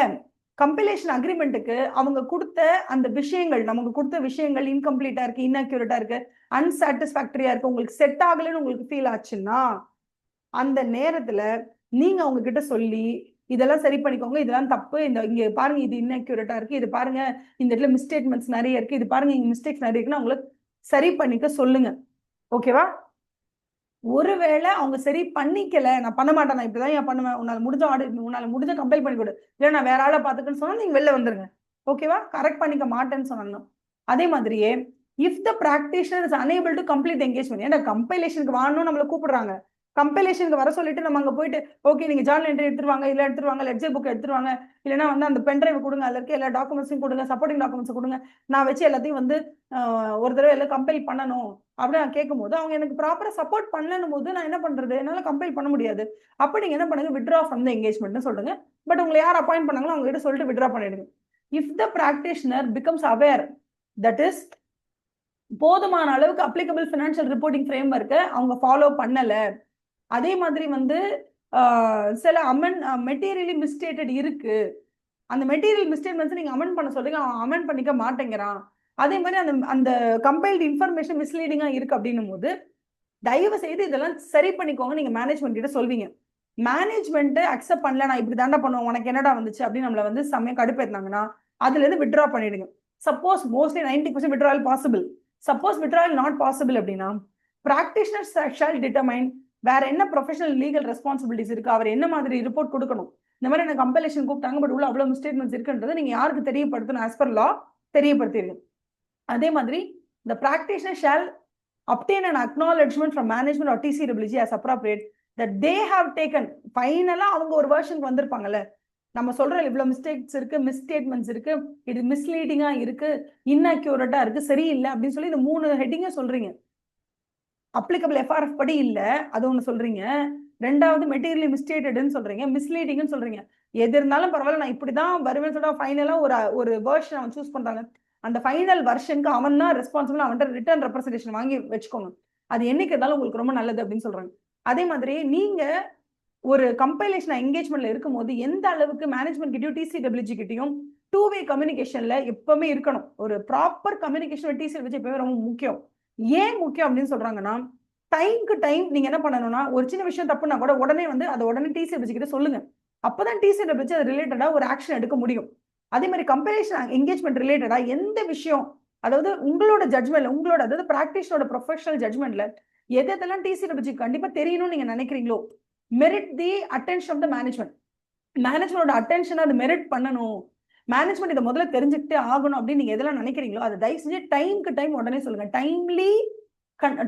கம்பைலேஷன் அக்ரிமெண்ட்டுக்கு அவங்க கொடுத்த அந்த விஷயங்கள், நமக்கு கொடுத்த விஷயங்கள் இன்கம்ப்ளீட்டா இருக்கு, இன்அக்யூரேட்டா இருக்கு, அன்சாட்டிஸ்பாக்டரியா இருக்கு, உங்களுக்கு செட் ஆகலன்னு உங்களுக்கு ஃபீல் ஆச்சுன்னா, அந்த நேரத்துல நீங்க அவங்க கிட்ட சொல்லி இதெல்லாம் சரி பண்ணிக்கோங்க, இதெல்லாம் தப்பு, இந்த இங்க பாருங்க இது இன்அக்யூரேட்டா இருக்கு, இது பாருங்க இந்த இடத்துல மிஸ்டேட்மெண்ட்ஸ் நிறைய இருக்கு, இது பாருங்க இங்க மிஸ்டேக்ஸ் நிறைய இருக்குன்னு அவங்களுக்கு சரி பண்ணிக்க சொல்லுங்க. ஓகேவா? ஒருவேளை அவங்க சரி பண்ணிக்கல, நான் பண்ண மாட்டேன், நான் இப்படிதான் ஏன் பண்ணுவேன், உன்னால முடிஞ்ச ஆடிட், உன்னால முடிஞ்ச கம்பைல் பண்ணி கொடு, இல்லை நான் வேற ஆளை பார்த்துக்குன்னு சொன்னா நீங்க வெளில வந்துருங்க. ஓகேவா? கரெக்ட் பண்ணிக்க மாட்டேன்னு சொன்னோம். அதே மாதிரியே if the practitioner is unable to complete engagement, ஏன்னா கம்பைலேஷனுக்கு வாங்கணும் நம்மள கூப்பிடுறாங்க, கம்பைலேஷனுக்கு வர சொல்லிட்டு நம்ம அங்க போயிட்டு ஓகே நீங்க ஜார்னல் என்ட்ரி எடுத்துருவாங்க, இல்ல எடுத்துருவாங்க, லெட்ஜர் புக் எடுத்துருவாங்க, இல்லைன்னா வந்து அந்த பென்ட்ரைவ் கொடுங்க, அதுல இருக்க எல்லா டாக்குமெண்ட்ஸையும் கொடுங்க, சப்போர்ட்டிங் டாக்குமெண்ட்ஸ் கொடுங்க, நான் வச்சு எல்லாத்தையும் வந்து ஒரு தடவை எல்லாம் கம்பைல் பண்ணணும் அப்படின்னு நான் கேட்கும் போது அவங்க எனக்கு ப்ராப்பரா சப்போர்ட் பண்ணணும் போது நான் என்ன பண்றது, என்னால கம்பைல் பண்ண முடியாது. அப்ப நீங்க என்ன பண்ணுங்க, வித்ட்ரா ஃப்ரம் த என்கேஜ்மெண்ட்னு சொல்லுங்க. பட் உங்களை யார் அப்பாயிண்ட் பண்ணாங்களோ அவங்க கிட்ட சொல்லிட்டு வித்ட்ரா பண்ணிடுங்க. If the practitioner becomes aware, that is போதுமான அளவுக்கு அப்ளிகபிள் ஃபினான்ஷியல் ரிப்போர்ட்டிங் ஃப்ரேம் ஒர்க்கை அவங்க ஃபாலோ பண்ணல, அதே மாதிரி வந்து சில மெட்டீரியலி மிஸ்டேட்டட் இருக்கு, அந்த மெட்டீரியல் மிஸ்டேட்மெண்ட்ஸ் நீங்க அமெண்ட் பண்ண சொல்றீங்க, அவன் அமெண்ட் பண்ணிக்க மாட்டேங்கிறான், அதே மாதிரி அந்த கம்பைல்டு இன்ஃபர்மேஷன் மிஸ்லீடிங்கா இருக்கு அப்படின்னும் போது தயவு செய்து இதெல்லாம் சரி பண்ணிக்கோங்க நீங்க மேனேஜ்மெண்ட் கிட்ட சொல்வீங்க. மேனேஜ்மெண்ட் அக்செப்ட் பண்ணல, நான் இப்படி தாண்டா பண்ணுவேன், உனக்கு என்னடா வந்துச்சு அப்படின்னு நம்மள வந்து செம்மையா கடுப்பேத்தினாங்கன்னா அதுல இருந்து வித்ட்ரா பண்ணிடுங்க. Suppose mostly 90% withdrawal possible, suppose withdrawal not possible அப்படின்னா பிராக்டிஷனர்ஸ் ஷால் டிட்டர்மைன் வேற என்ன ப்ரொஃபஷனல் லீகல் ரெஸ்பான்சிபிலிட்டிஸ் இருக்கு, அவர் என்ன மாதிரி ரிப்போர்ட் கொடுக்கணும், இந்த மாதிரி எனக்கு கம்பைலேஷன் கூப்பிட்டாங்க பட் உள்ள அவ்வளவு மிஸ்டேட்மெண்ட்ஸ் இருக்குன்றது நீங்க யாருக்கு தெரியப்படுத்தணும், ஆஸ் பர் லா தெரியப்படுத்திடுங்க. அதே மாதிரி the practitioner shall obtain an acknowledgement from management or TCWG as appropriate that they have taken. ஃபைனலா அவங்க ஒரு வெர்ஷனுக்கு வந்திருப்பாங்கல்ல, நம்ம சொல்ற இவ்வளவு மிஸ்டேக்ஸ் இருக்கு, மிஸ்டேட்மெண்ட்ஸ் இருக்கு, இது மிஸ்லீடிங்கா இருக்கு, இன்அக்யூரேட்டா இருக்கு, சரியில்லை அப்படின்னு சொல்லி இந்த 3 ஹெட்டிங்க சொல்றீங்க. அப்ளிகபிள் எஃப்ஆர்எஃப் படி இல்ல அது ஒண்ணு சொல்றீங்க, ரெண்டாவது மெட்டீரியலி மிஸ்டேட்டட்னு சொல்றீங்க, மிஸ்லீடிங்னு சொல்றீங்க. எது இருந்தாலும் பரவாயில்ல நான் இப்படிதான் வருவேன்னு சொல்லிட்டு ஃபைனலா ஒரு வெர்ஷன் அவன் சூஸ் பண்றாங்க, அந்த ஃபைனல் வெர்ஷனுக்கு அவன் தான் ரெஸ்பான்சிபிள், அவன்கிட்ட ரிட்டர்ன் ரெப்ரசன்டேஷன் வாங்கி வச்சுக்கோங்க, அது என்னைக்கு இருந்தாலும் உங்களுக்கு ரொம்ப நல்லது அப்படின்னு சொல்றாங்க. அதே மாதிரி நீங்க ஒரு கம்பைலேஷன் என்கேஜ்மெண்ட்ல இருக்கும் போது எந்த அளவுக்கு மேனேஜ்மெண்ட் கிட்டயும் டிசிடபிள்யூஜி கிட்டயும் 2-வே கம்யூனிகேஷன்ல எப்பவுமே இருக்கணும். ஒரு ப்ராப்பர் கம்யூனிகேஷன் டிசிடபிள்யூஜி எப்பவுமே ரொம்ப முக்கியம். ஏன் முக்கியம் அப்படின்னு சொல்றாங்கன்னா, டைம்க்கு டைம் நீங்க என்ன பண்ணணும்னா, ஒரு சின்ன விஷயம் தப்புனா கூட உடனே வந்து அதை உடனே டிசிடபிள்யூஜி கிட்ட சொல்லுங்க, அப்பதான் டிசிடபிள்யூஜி அது ரிலேட்டடா ஒரு ஆக்ஷன் எடுக்க முடியும். அதே மாதிரி கம்பைலேஷன் என்கேஜ்மெண்ட் ரிலேட்டடா எந்த விஷயம், அதாவது உங்களோட ஜட்மெண்ட்ல, உங்களோட அதாவது பிராக்டிஷனோட ப்ரொஃபஷனல் ஜட்மெண்ட்ல எதெல்லாம் டிசிடபிள்யூஜி கண்டிப்பா தெரியணும்னு நீங்க நினைக்கிறீங்களோ, merit the attention of the management, மேனேஜ்மெண்டோட அட்டென்ஷன் அது மெரிட் பண்ணணும், மேனேஜ்மெண்ட் இதை முதல்ல தெரிஞ்சுக்கிட்டே ஆகணும் அப்படின்னு நீங்க எதெல்லாம் நினைக்கிறீங்களோ அதை தயவு செஞ்சு டைம்க்கு டைம் உடனே சொல்லுங்க.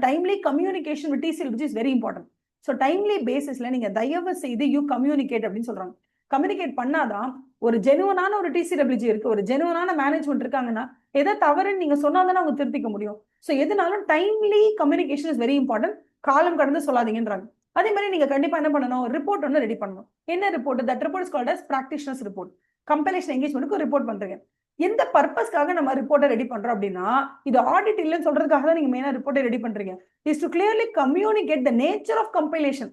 Timely communication with TCWG is very important. So timely பேசிஸ்ல நீங்க தயவு செய்து யூ கம்யூனிகேட் அப்படின்னு சொல்றாங்க. கம்யூனிகேட் பண்ணாதான் ஒரு ஜெனுவனான ஒரு டிசிடபிள்யூஜி இருக்கு, ஒரு ஜெனுவனான மேனேஜ்மெண்ட் இருக்காங்கன்னா எதை தவறுன்னு நீங்க சொன்னாதானே அவங்க திருத்திக்க முடியும். ஸோ எதுனாலும் timely communication is very important, காலம் கடந்து சொல்லாதீங்கன்றாங்க. அதே மாதிரி நீங்க கண்டிப்பா என்ன பண்ணணும், ரிப்போர்ட் ஒன்று ரெடி பண்ணணும். என்ன report? That report is called as practitioner's report. Compilation என்கேஜ்மெண்ட்க்கு ஒரு ரிப்போர்ட் பண்றீங்க. எந்த பர்பஸ்க்காக நம்ம ரிப்போர்ட்டை ரெடி பண்றோம் அப்படின்னா, இது ஆடிட் இல்லைன்னு சொல்றதுக்காக தான் நீங்க மெயினா ரிப்போர்ட்டை ரெடி பண்றீங்க. Is to clearly communicate the nature of compilation.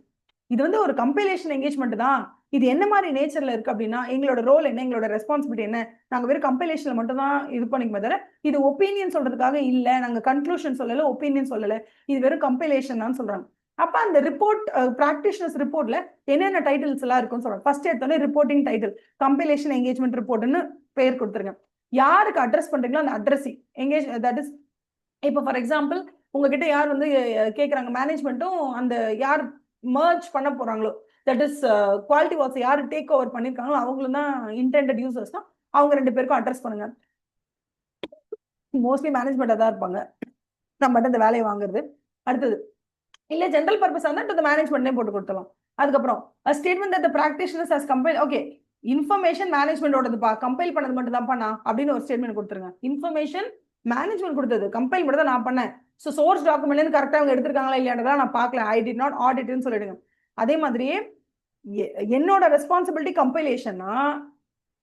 இது வந்து ஒரு கம்பைலேஷன் என்கேஜ்மெண்ட் தான், இது என்ன மாதிரி நேச்சர்ல இருக்கு அப்படின்னா, எங்களோட ரோல் என்ன, எங்களோட ரெஸ்பான்சிபிலிட்டி என்ன, நாங்க வெறும் கம்பைலேஷன்ல மட்டும் தான் இது பண்ணிக்குமே தவிர இது ஒப்பீனியன் சொல்றதுக்காக இல்ல, நாங்க கன்க்ளூஷன் சொல்லல, ஒப்பீனியன் சொல்லல, இது வெறும் கம்பைலேஷன் தான் சொல்றாங்க. அப்ப அந்த ரிப்போர்ட் பிராக்டிஷனர்ஸ் ரிப்போர்ட்ல என்னென்ன டைட்டில்ஸ் எல்லாம் இருக்குன்னு சொல்றாங்க. ஃபர்ஸ்ட் எடுத்தோடனே ரிப்போர்ட்டிங் டைட்டில் கம்பைலேஷன் என்கேஜ்மெண்ட் ரிப்போர்ட்னு பேர் கொடுத்துருங்க. யாருக்கு அட்ரஸ் பண்றீங்களோ அந்த அட்ரஸிங் எங்கேஜ், தட் இஸ் இப்போ ஃபார் எக்ஸாம்பிள் உங்ககிட்ட யார் வந்து கேட்குறாங்க, மேனேஜ்மெண்ட்டும் அந்த யார் மர்ஜ் பண்ண போறாங்களோ, தட் இஸ் குவாலிட்டி வாட்ஸ் யார் டேக் ஓவர் பண்ணியிருக்காங்களோ அவங்களும் தான் இன்டெண்டட் யூசர்ஸ் தான், அவங்க 2 பேருக்கும் அட்ரஸ் பண்ணுங்க. மோஸ்ட்லி மேனேஜ்மெண்ட்டாக தான் இருப்பாங்க, நம்ம இந்த வேலையை வாங்குறது. அடுத்தது இல்ல ஜெனரல் பர்பஸா இருந்தா டு மேனேஜ்மெண்ட்னே போட்டு கொடுத்துலாம். அதுக்கப்புறம் statement that the practitioners has compile, okay information மேனேஜ்மெண்டோடதுப்பா, கம்பைல் பண்ணது மட்டும் தான் பண்ணா அப்படின்னு ஒரு ஸ்டேட்மெண்ட் கொடுத்துருங்க. இன்ஃபர்மேஷன் மேனேஜ்மெண்ட் கொடுத்தது, கம்பைல் மட்டும் தான் நான் பண்ணேன். ஸோ சோர்ஸ் டாக்குமெண்ட்ல இருந்து கரெக்டாக அவங்க எடுத்திருக்காங்களா இல்லையானதா நான் பார்க்கல, ஐ டிட் நாட் ஆடிட்னு சொல்லிடுங்க. அதே மாதிரியே என்னோட ரெஸ்பான்சிபிலிட்டி கம்பைலேஷன்னா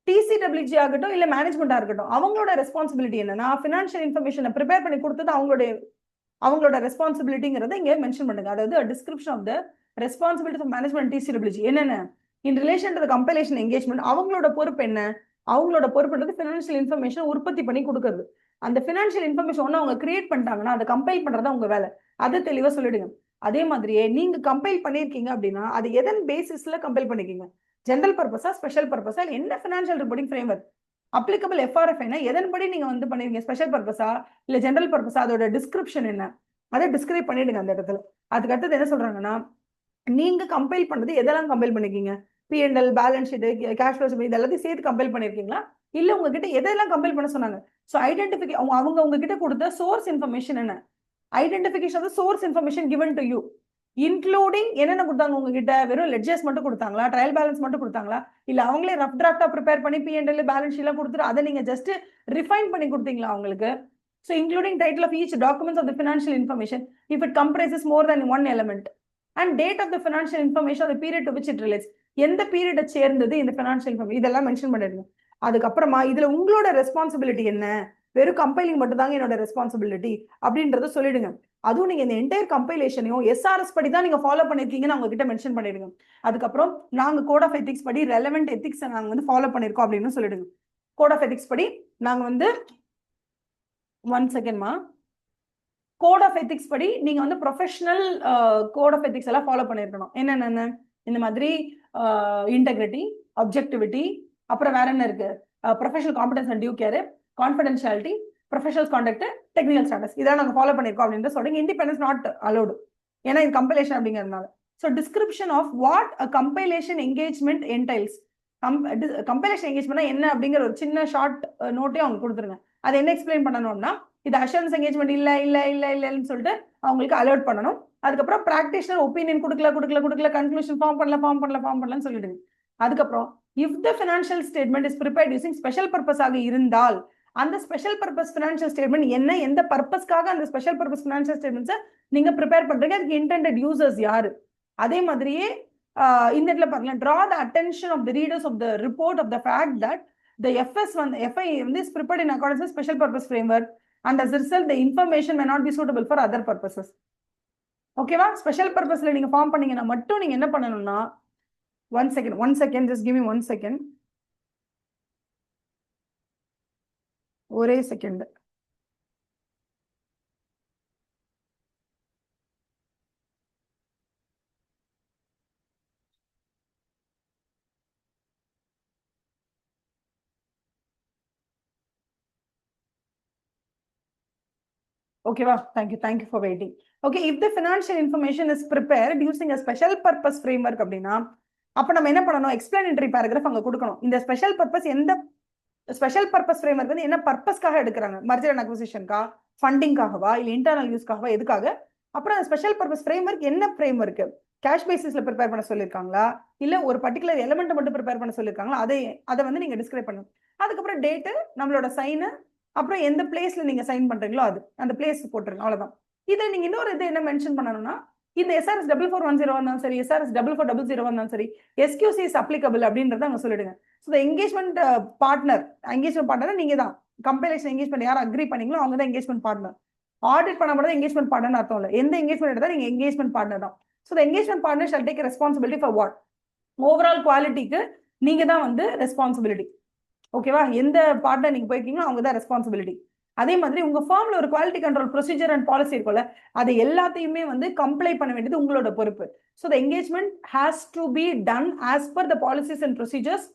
டிசிடபிள்யூஜி ஆகட்டும் இல்ல மேனேஜ்மெண்டா இருக்கட்டும், அவங்களோட ரெஸ்பான்சிபிலிட்டி என்னன்னா ஃபினான்ஷியல் இன்ஃபர்மேஷனை ப்ரிப்பேர் பண்ணி கொடுத்தது அவங்களோட ரெஸ்பான்சிபிலிட்டிங்கிறத இங்க மென்ஷன் பண்ணுங்க. அதாவது description of the responsibility of management TCWG என்னென்ன in relation to compilation engagement, அவங்களோட பொறுப்பு என்ன, அவங்களோட பொறுப்புன்றது ஃபினான்ஷியல் இன்ஃபர்மேஷன் உற்பத்தி பண்ணி கொடுக்கறது. அந்த ஃபினான்ஷியல் இன்ஃபர்மேஷன் ஒன்று அவங்க கிரியேட் பண்ணிட்டாங்கன்னா அதை கம்பைல் பண்றதா உங்க வேலை, அதை தெளிவா சொல்லிடுங்க. அதே மாதிரியே நீங்க கம்பைல் பண்ணிருக்கீங்க அப்படின்னா அது எதன் பேசிஸ்ல கம்பைல் பண்ணிருக்கீங்க, ஜெனரல் பர்பஸா ஸ்பெஷல் பர்பஸா, என்ன financial reporting framework applicable FRF என்ன, எதன்படி நீங்க வந்து பண்ணிருக்கீங்க, ஸ்பெஷல் பர்பஸா இல்ல ஜெனரல் பர்பஸா, அதோட டிஸ்கிரிப்ஷன் என்ன, அதை டிஸ்கிரைப் பண்ணிடுங்க அந்த இடத்துல. அதுக்கு அடுத்தது என்ன சொல்றாங்கன்னா, நீங்க கம்பைல் பண்ணது எதெல்லாம் கம்பைல் பண்ணிருக்கீங்க, PNL, balance sheet, cash flow இது எல்லாத்தையும் சேர்த்து கம்பைல் பண்ணிருக்கீங்களா, இல்ல உங்ககிட்ட எதெல்லாம் கம்பைல் பண்ண சொன்னாங்க. ஸோ ஐடென்டிஃபிகே அவங்க உங்ககிட்ட கொடுத்த சோர்ஸ் இன்ஃபர்மேஷன் என்ன, identification of source information given to you, including என்னென்ன கொடுத்தாங்க உங்ககிட்ட, வெறும் லெட்ஜர்ஸ் மட்டும் கொடுத்தாங்களா, ட்ரையல் பேலன்ஸ் மட்டும் கொடுத்தாங்களா, இல்ல அவங்களே ரஃப் டிராஃப்டா ப்ரிப்பேர் பண்ணி பிஎன்எல் பேலன்ஸ் ஷீட்லாம் கொடுத்துட்டு அதை நீங்க ஜஸ்ட் ரிஃபைன் பண்ணி கொடுத்தீங்களா அவங்களுக்கு. So including title of each documents of the financial information if it comprises more then one element and date of the financial information அந்த period to which it relates, எந்த பீரியடை சேர்ந்தது இந்த ஃபினான்ஷியல் இன்ஃபர்மேஷன், இதெல்லாம் mention பண்ணிருங்க. அதுக்கப்புறமா இதுல உங்களோட ரெஸ்பான்சிபிலிட்டி என்ன, வெறும் கம்பைலிங் மட்டும் தாங்க என்னோட ரெஸ்பான்சிபிலிட்டி அப்படின்றத சொல்லிடுங்க. அதுவும் நீங்க இந்த என்டையர் கம்பைலேஷனையும் எஸ்ஆர்எஸ் படி தான் நீங்க ஃபாலோ பண்ணிருக்கீங்கன்னு அவங்க கிட்ட மென்ஷன் பண்ணிடுங்க. அதுக்கப்புறம் நாங்க கோட் ஆஃப் எத்திக்ஸ் படி ரெலவெண்ட் எத்திக்ஸ் நாங்க வந்து ஃபாலோ பண்ணிருக்கோம் அப்படின்னு சொல்லிடுங்க. கோட் ஆஃப் எத்திக்ஸ் படி நாங்க வந்து ஒன் செகண்ட்மா, கோட் ஆஃப் எத்திக்ஸ் படி நீங்க வந்து ப்ரொஃபஷனல் கோட் ஆஃப் எத்திக்ஸ் எல்லாம் ஃபாலோ பண்ணிருக்கணும். என்னென்ன இந்த மாதிரி இன்டெகிரிட்டி, அப்ஜெக்டிவிட்டி, அப்புறம் வேற என்ன இருக்கு, professional competence and due care, confidentiality, professional conduct, technical standards, இதெல்லாம் நாங்கள் ஃபாலோ பண்ணிருக்கோம் அப்படின்னு சொல்றீங்க. இண்டிபெண்டன்ஸ் நாட் அலோடு, ஏன்னா இது கம்பைலேஷன் அப்படிங்கிறதுனால. So description of what a compilation engagement entails, compilation என்கேஜ்மெண்ட்னா என்ன அப்படிங்கிற ஒரு சின்ன ஷார்ட் நோட்டையும் அவங்க கொடுத்துருங்க. அதை என்ன எக்ஸ்பிளைன் பண்ணணும்னா, இது அஷூரன்ஸ் என்கேஜ்மெண்ட் இல்லைன்னு சொல்லிட்டு அவங்களுக்கு அலர்ட் பண்ணணும். அதுக்கப்புறம் பிராக்டிஷனர் ஒப்பீனியன் கொடுக்கல, கன்க்ளூஷன் ஃபார்ம் பண்ணலன்னு சொல்லிடுங்க. அதுக்கப்புறம் if the financial statement is prepared using special purpose ஆக இருந்தால் அந்த ஸ்பெஷல் பர்பஸ் ஃபினான்ஷியல் ஸ்டேட்மெண்ட் என்ன, எந்த பர்பஸ்க்காக அந்த ஸ்பெஷல் பர்பஸ் ஃபினான்ஷியல் ஸ்டேட்மெண்ட்ஸை நீங்க ப்ரிப்பேர் பண்றீங்க, அதுக்கு இன்டெண்டட் யூசர்ஸ் யாரு. அதே மாதிரியே இந்த இடத்துல பாருங்க, draw the attention of the readers of the report of the fact that the FI is prepared in accordance with special purpose framework and as a result the information may not be suitable for other purposes. ஓகேவா, special பர்பஸ்ல நீங்க form பண்ணீங்கன்னா மட்டும் நீங்க என்ன பண்ணணும்னா, one second, just give me 1 second. ஒரே second. ஓகேவா, thank you for waiting. Okay, if the financial information is prepared using a special purpose framework அப்படின்னா அப்ப நம்ம என்ன பண்ணணும், எக்ஸ்பிளனேட்டரி பேராகிராஃப் அங்க கொடுக்கணும். இந்த ஸ்பெஷல் பர்பஸ், எந்த ஸ்பெஷல் பர்பஸ் ஃப்ரேம்வொர்க் வந்து என்ன பர்பஸ்க்காக எடுக்கிறாங்க, மர்ஜர் அண்ட் அக்விசிஷன்கா, ஃபண்டிங்காகவா, இல்ல இன்டர்னல் யூஸ்க்காகவா, எதுக்காக, அப்புறம் அந்த ஸ்பெஷல் பர்பஸ் ஃப்ரேம்வொர்க் என்ன ஃப்ரேம்வொர்க், கேஷ் பேசிஸ்ல ப்ரிப்பேர் பண்ண சொல்லியிருக்காங்களா, இல்ல ஒரு பர்டிகுலர் எலிமெண்ட் மட்டும் ப்ரிப்பேர் பண்ண சொல்லியிருக்காங்களா, அதை வந்து நீங்க டிஸ்கிரைப் பண்ணணும். அதுக்கப்புறம் டேட்டு, நம்மளோட சைனு, அப்புறம் எந்த பிளேஸ்ல நீங்க சைன் பண்றீங்களோ அது அந்த பிளேஸ் போட்டுருங்க, அவ்வளவுதான். இதை நீங்க இன்னொரு இது என்ன மென்ஷன் பண்ணணும்னா, இந்த எஸ்ஆர்எஸ் 4410 வந்தாலும் சரி, எஸ்ஆர்எஸ் 4400 வந்தாலும் சரி, எஸ்கியூசி இஸ் அப்ளிகபிள் அப்படின்றத அங்க சொல்லிடுங்க. ஸோ என்கேஜ்மெண்ட் பார்ட்னர் நீங்க தான், கம்பைலேஷன் என்கேஜ்மெண்ட் யார் அக்ரி பண்ணீங்களோ அவங்க தான் என்கேஜ்மெண்ட் பார்ட்னர். ஆடிட் பண்ண மட்டும் என்கேஜ்மெண்ட் பார்ட்னர் அர்த்தம் இல்லை, எந்த என்கேஜ்மெண்ட் எடுத்தா நீங்க என்கேஜ்மெண்ட் பார்ட்னர் தான். So engagement partner shall take responsibility for what, overall குவாலிட்டிக்கு நீங்க தான் வந்து ரெஸ்பான்சிபிலிட்டி. ஓகேவா? எந்த பார்ட்னர் நீங்க போயிருக்கீங்களோ அவங்க தான் ரெஸ்பான்சிபிலிட்டி. அதே மாதிரி உங்க ஃபார்ம்ல ஒரு quality control procedure and policy இருக்கும்ல, அது எல்லாத்தையுமே வந்து கம்ப்ளை பண்ண வேண்டியது உங்களோட பொறுப்பு. So the engagement has to be done as per the policies and procedures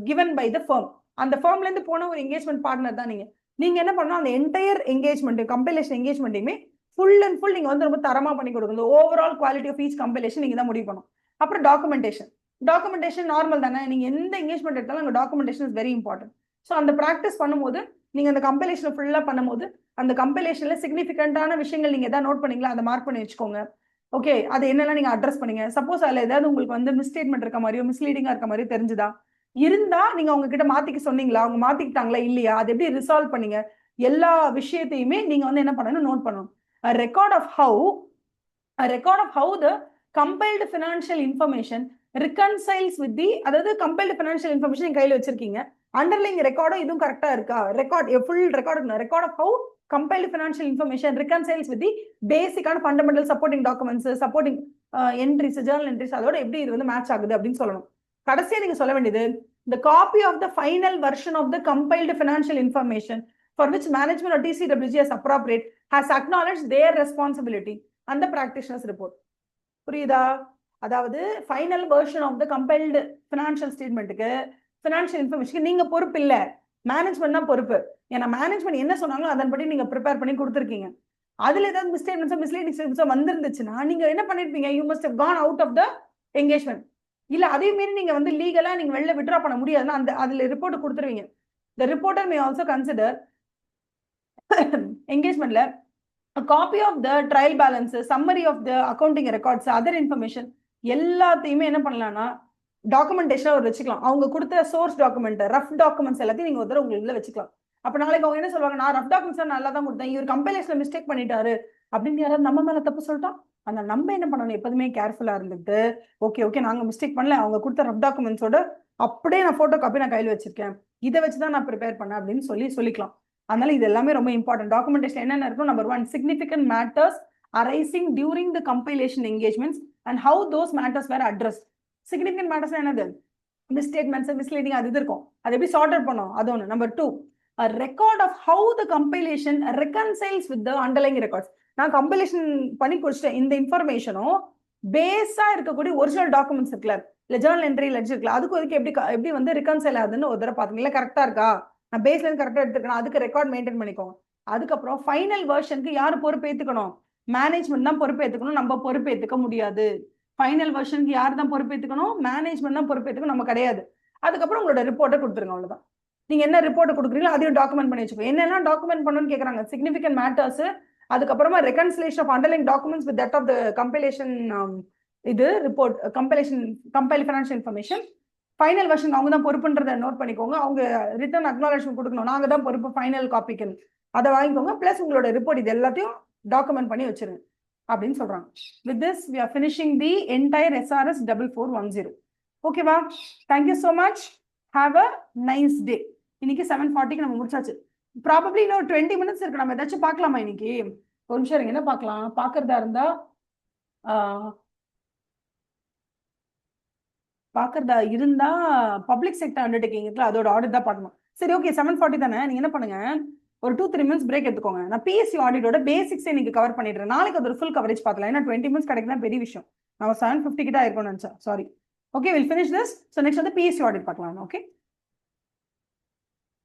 given by the firm. அந்த ஃபர்ம்ல இருந்து போன ஒரு என்கேஜ்மெண்ட் பார்ட்னர் தான் நீங்க. நீங்க என்ன பண்ணணும், அந்த என்டையர் என்கேஜ்மெண்ட் கம்பைலேஷன் என்கேஜ்மெண்ட்டையுமே ஃபுல் அண்ட் ஃபுல் நீங்க வந்து ரொம்ப தரமா பண்ணி கொடுக்கணும். Overall quality of each compilation நீங்க தான் முடிவு பண்ணணும். அப்புறம் டாக்குமெண்டேஷன் நார்மல் தானே, நீங்க எந்த என்கேஜ்மெண்ட் எடுத்தாலும் அங்கே documentation is very important. So அந்த ப்ராக்டிஸ் பண்ணும்போது நீங்க அந்த கம்பைலேஷன் ஃபுல்லா பண்ணும்போது அந்த கம்பைலேஷன்ல சிக்னிஃபிகண்டான விஷயங்கள் நீங்க எதாவது நோட் பண்ணீங்களா, அதை மார்க் பண்ணி வச்சுக்கோங்க. ஓகே, அது என்னெல்லாம் நீங்க அட்ரஸ் பண்ணீங்க. சப்போஸ் அதில் ஏதாவது உங்களுக்கு வந்து மிஸ்டேட்மெண்ட் இருக்க மாதிரியோ மிஸ்லீடிங்கா இருக்க மாதிரியோ தெரிஞ்சுதா, இருந்தா நீங்க அவங்க கிட்ட மாத்திக்க சொன்னீங்களா, அவங்க மாத்திக்கிட்டாங்களா இல்லையா, அது எப்படி ரிசால்வ் பண்ணீங்க, எல்லா விஷயத்தையுமே நீங்க வந்து என்ன பண்ணணும், நோட் பண்ணணும். Record of how the compiled financial information reconciles with the, அதாவது கம்பைல்டு ஃபினான்ஷியல் இன்ஃபர்மேஷன் கையில் வச்சிருக்கீங்க, அண்டர்லைங் ரெக்கார்டும் இதுவும் கரெக்டா இருக்கா, full record of how compiled financial information reconciles with the basic and fundamental supporting documents, supporting entries, journal entries, அதோட எப்படி இது வந்து மேட்ச் ஆகுது அப்படின்னு சொல்லணும். கடைசியா நீங்க சொல்ல வேண்டியது, the copy of the final version of the compiled financial information for which management or TCWG as appropriate has acknowledged their responsibility and the practitioner's report. புரியுதா? அதாவது final version of the compiled financial ஸ்டேட்மெண்ட்டுக்கு financial information நீங்க பொறுப்பு இல்லை, management தான் பொறுப்பு. ஏன்னா management என்ன சொன்னாங்களோ அதன்படி நீங்க ப்ரிப்பேர் பண்ணி கொடுத்துருக்கீங்க. அதுல ஏதாவது மிஸ்லீடிங்ஸோ வந்திருந்துச்சுன்னா நீங்க என்ன பண்ணிருப்பீங்க, you must have gone out of the engagement. இல்ல அதே மீறி நீங்க வந்து லீகலா நீங்க வெளில விட்ரா பண்ண முடியாதுன்னா அந்த அதுல ரிப்போர்ட் கொடுத்துருவீங்க. The reporter may also consider என்கேஜ்மெண்ட்ல a copy of the trial balances, summary of the accounting records, other information எல்லாத்தையுமே என்ன பண்ணலாம்னா டாக்குமெண்டேஷனா ஒரு வச்சுக்கலாம். அவங்க கொடுத்த சோர்ஸ் டாக்குமெண்ட், ரஃப் டாக்குமெண்ட்ஸ் எல்லாத்தையும் நீங்க ஒரு உங்க இதுல வச்சுக்கலாம். அப்ப நாளைக்கு அவங்க என்ன சொல்லுவாங்க, நான் ரஃப் டாக்குமெண்ட்ஸ் நல்லா தான் கொடுத்தேன், இவர் கம்பைலேஷன்ல மிஸ்டேக் பண்ணிட்டாரு அப்படின்னு யாராவது நம்ம மேல தப்பு சொல்லிட்டா, அந்த நம்ம என்ன பண்ணணும், எப்போதுமே கேர்ஃபுல்லா இருந்துட்டு ஓகே நாங்க மிஸ்டேக் பண்ணல, அவங்க கொடுத்த ரஃப் டாக்குமெண்ட்ஸோட அப்படியே நான் போட்டோ காப்பி நான் கையில் வச்சிருக்கேன், இதை வச்சுதான் நான் ப்ரிப்பேர் பண்ணேன் அப்படின்னு சொல்லிக்கலாம். அதனால இது எல்லாமே ரொம்ப இம்பார்ட்டன்ட். டாக்குமெண்டேஷன் என்னென்ன இருக்கும், number 1 significant matters arising during the compilation engagements and how those matters were addressed. significant matters என்னது, misstatements, misleading அது இருக்கும், அது எப்படி சார்ட் அவுட் பண்ணோம் அது ஒன்று. Number 2 a record of how the compilation reconciles with the underlying records. நான் compilation பண்ணி கொடுத்துட்டேன், இந்த இன்ஃபர்மேஷனும் பேஸா இருக்கக்கூடிய ஒரிஜினல் டாக்குமெண்ட்ஸ் இருக்குல்ல, இல்ல ஜேர்னல் என்ட்ரி லெட்ஜர் இருக்குல்ல, அதுக்கு ஒதுக்கி எப்படி வந்து ரிகன்சைல் ஆகுதுன்னு ஒரு தடவை பாத்தீங்களா, கரெக்டா இருக்கா, நான் பேஸ்ல இருந்து கரெக்டா எடுத்துக்கணும், அதுக்கு ரெக்கார்ட் மெயின்டைன் பண்ணிக்கோங்க. அதுக்கப்புறம் ஃபைனல் வெர்ஷனுக்கு யார் பொறுப்பு ஏத்துக்கணும், மேனேஜ்மெண்ட் தான் பொறுப்பு ஏத்துக்கணும், நம்ம பொறுப்பு ஏத்துக்க முடியாது. ஃபைனல் வெர்ஷனுக்கு யார் தான் பொறுப்பு ஏத்துக்கணும், மேனேஜ்மெண்ட் தான் பொறுப்பு ஏத்துக்கணும், நம்ம கிடையாது. அதுக்கப்புறம் உங்களோட ரிப்போர்ட்டை கொடுத்துருங்க, அவ்வளவுதான். நீங்க என்ன ரிப்போர்ட் கொடுக்குறீங்களோ அதையும் டாக்குமெண்ட் பண்ணி வச்சுக்கோங்க. என்னெல்லாம் டாக்குமெண்ட் பண்ணணும்னு கேட்கறாங்க, சிக்னிஃபிகன்ட் மேட்டர்ஸ், அதுக்கப்புறமா reconciliation of underlying documents with that of the compilation, இது report compile financial information. Final version அவங்க தான் பொறுப்புன்றதை நோட் பண்ணிக்கோங்க. அவங்க ரிட்டர்ன் அக்னாலஜ்மெண்ட் கொடுக்கணும், நாங்க தான் பொறுப்பு ஃபைனல் காப்பிக்கு, அதை வாங்கிக்கோங்க. பிளஸ் உங்களோட ரிப்போர்ட் இது எல்லாத்தையும் டாக்குமெண்ட் பண்ணி வச்சிருங்க அப்படின்னு சொல்றாங்க. With this we are finishing the entire SRS 4410. ஓகேவா? Thank you so much, have a nice day. இன்னைக்கு 7:40க்கு நம்ம முடிச்சாச்சு. ப்ராபப்ளி இன்னும் 20 minutes இருக்கு, நம்ம ஏதாச்சும் பார்க்கலாமா இன்னைக்கு? ஒரு நிமிஷம் இருங்க, என்ன பார்க்கலாம், பார்க்கறதா இருந்தா பப்ளிக் செக்டர் அண்டர்டேக்கிங் இருக்குல்ல, அதோட ஆடிட் தான் பார்க்கணும். சரி, ஓகே, 7:40 தானே, நீங்க என்ன பண்ணுங்க, ஒரு 2-3 minutes பிரேக் எடுத்துக்கோங்க. நான் பிஎஸ்சி ஆடிட்டோட பேசிக்ஸே நீங்க கவர் பண்ணிடுறேன். நாளைக்கு அது ஒரு ஃபுல் கவரேஜ் பார்க்கலாம். ஏன்னா 20 minutes கிடைக்கலாம், பெரிய விஷயம். நான் 7:50 கிட்ட ஆயிருக்கும்னு நினைச்சேன், sorry. Okay, will finish this. So next வந்து பிஎஸ்சி ஆடிட் பார்க்கலாம். ஓகே.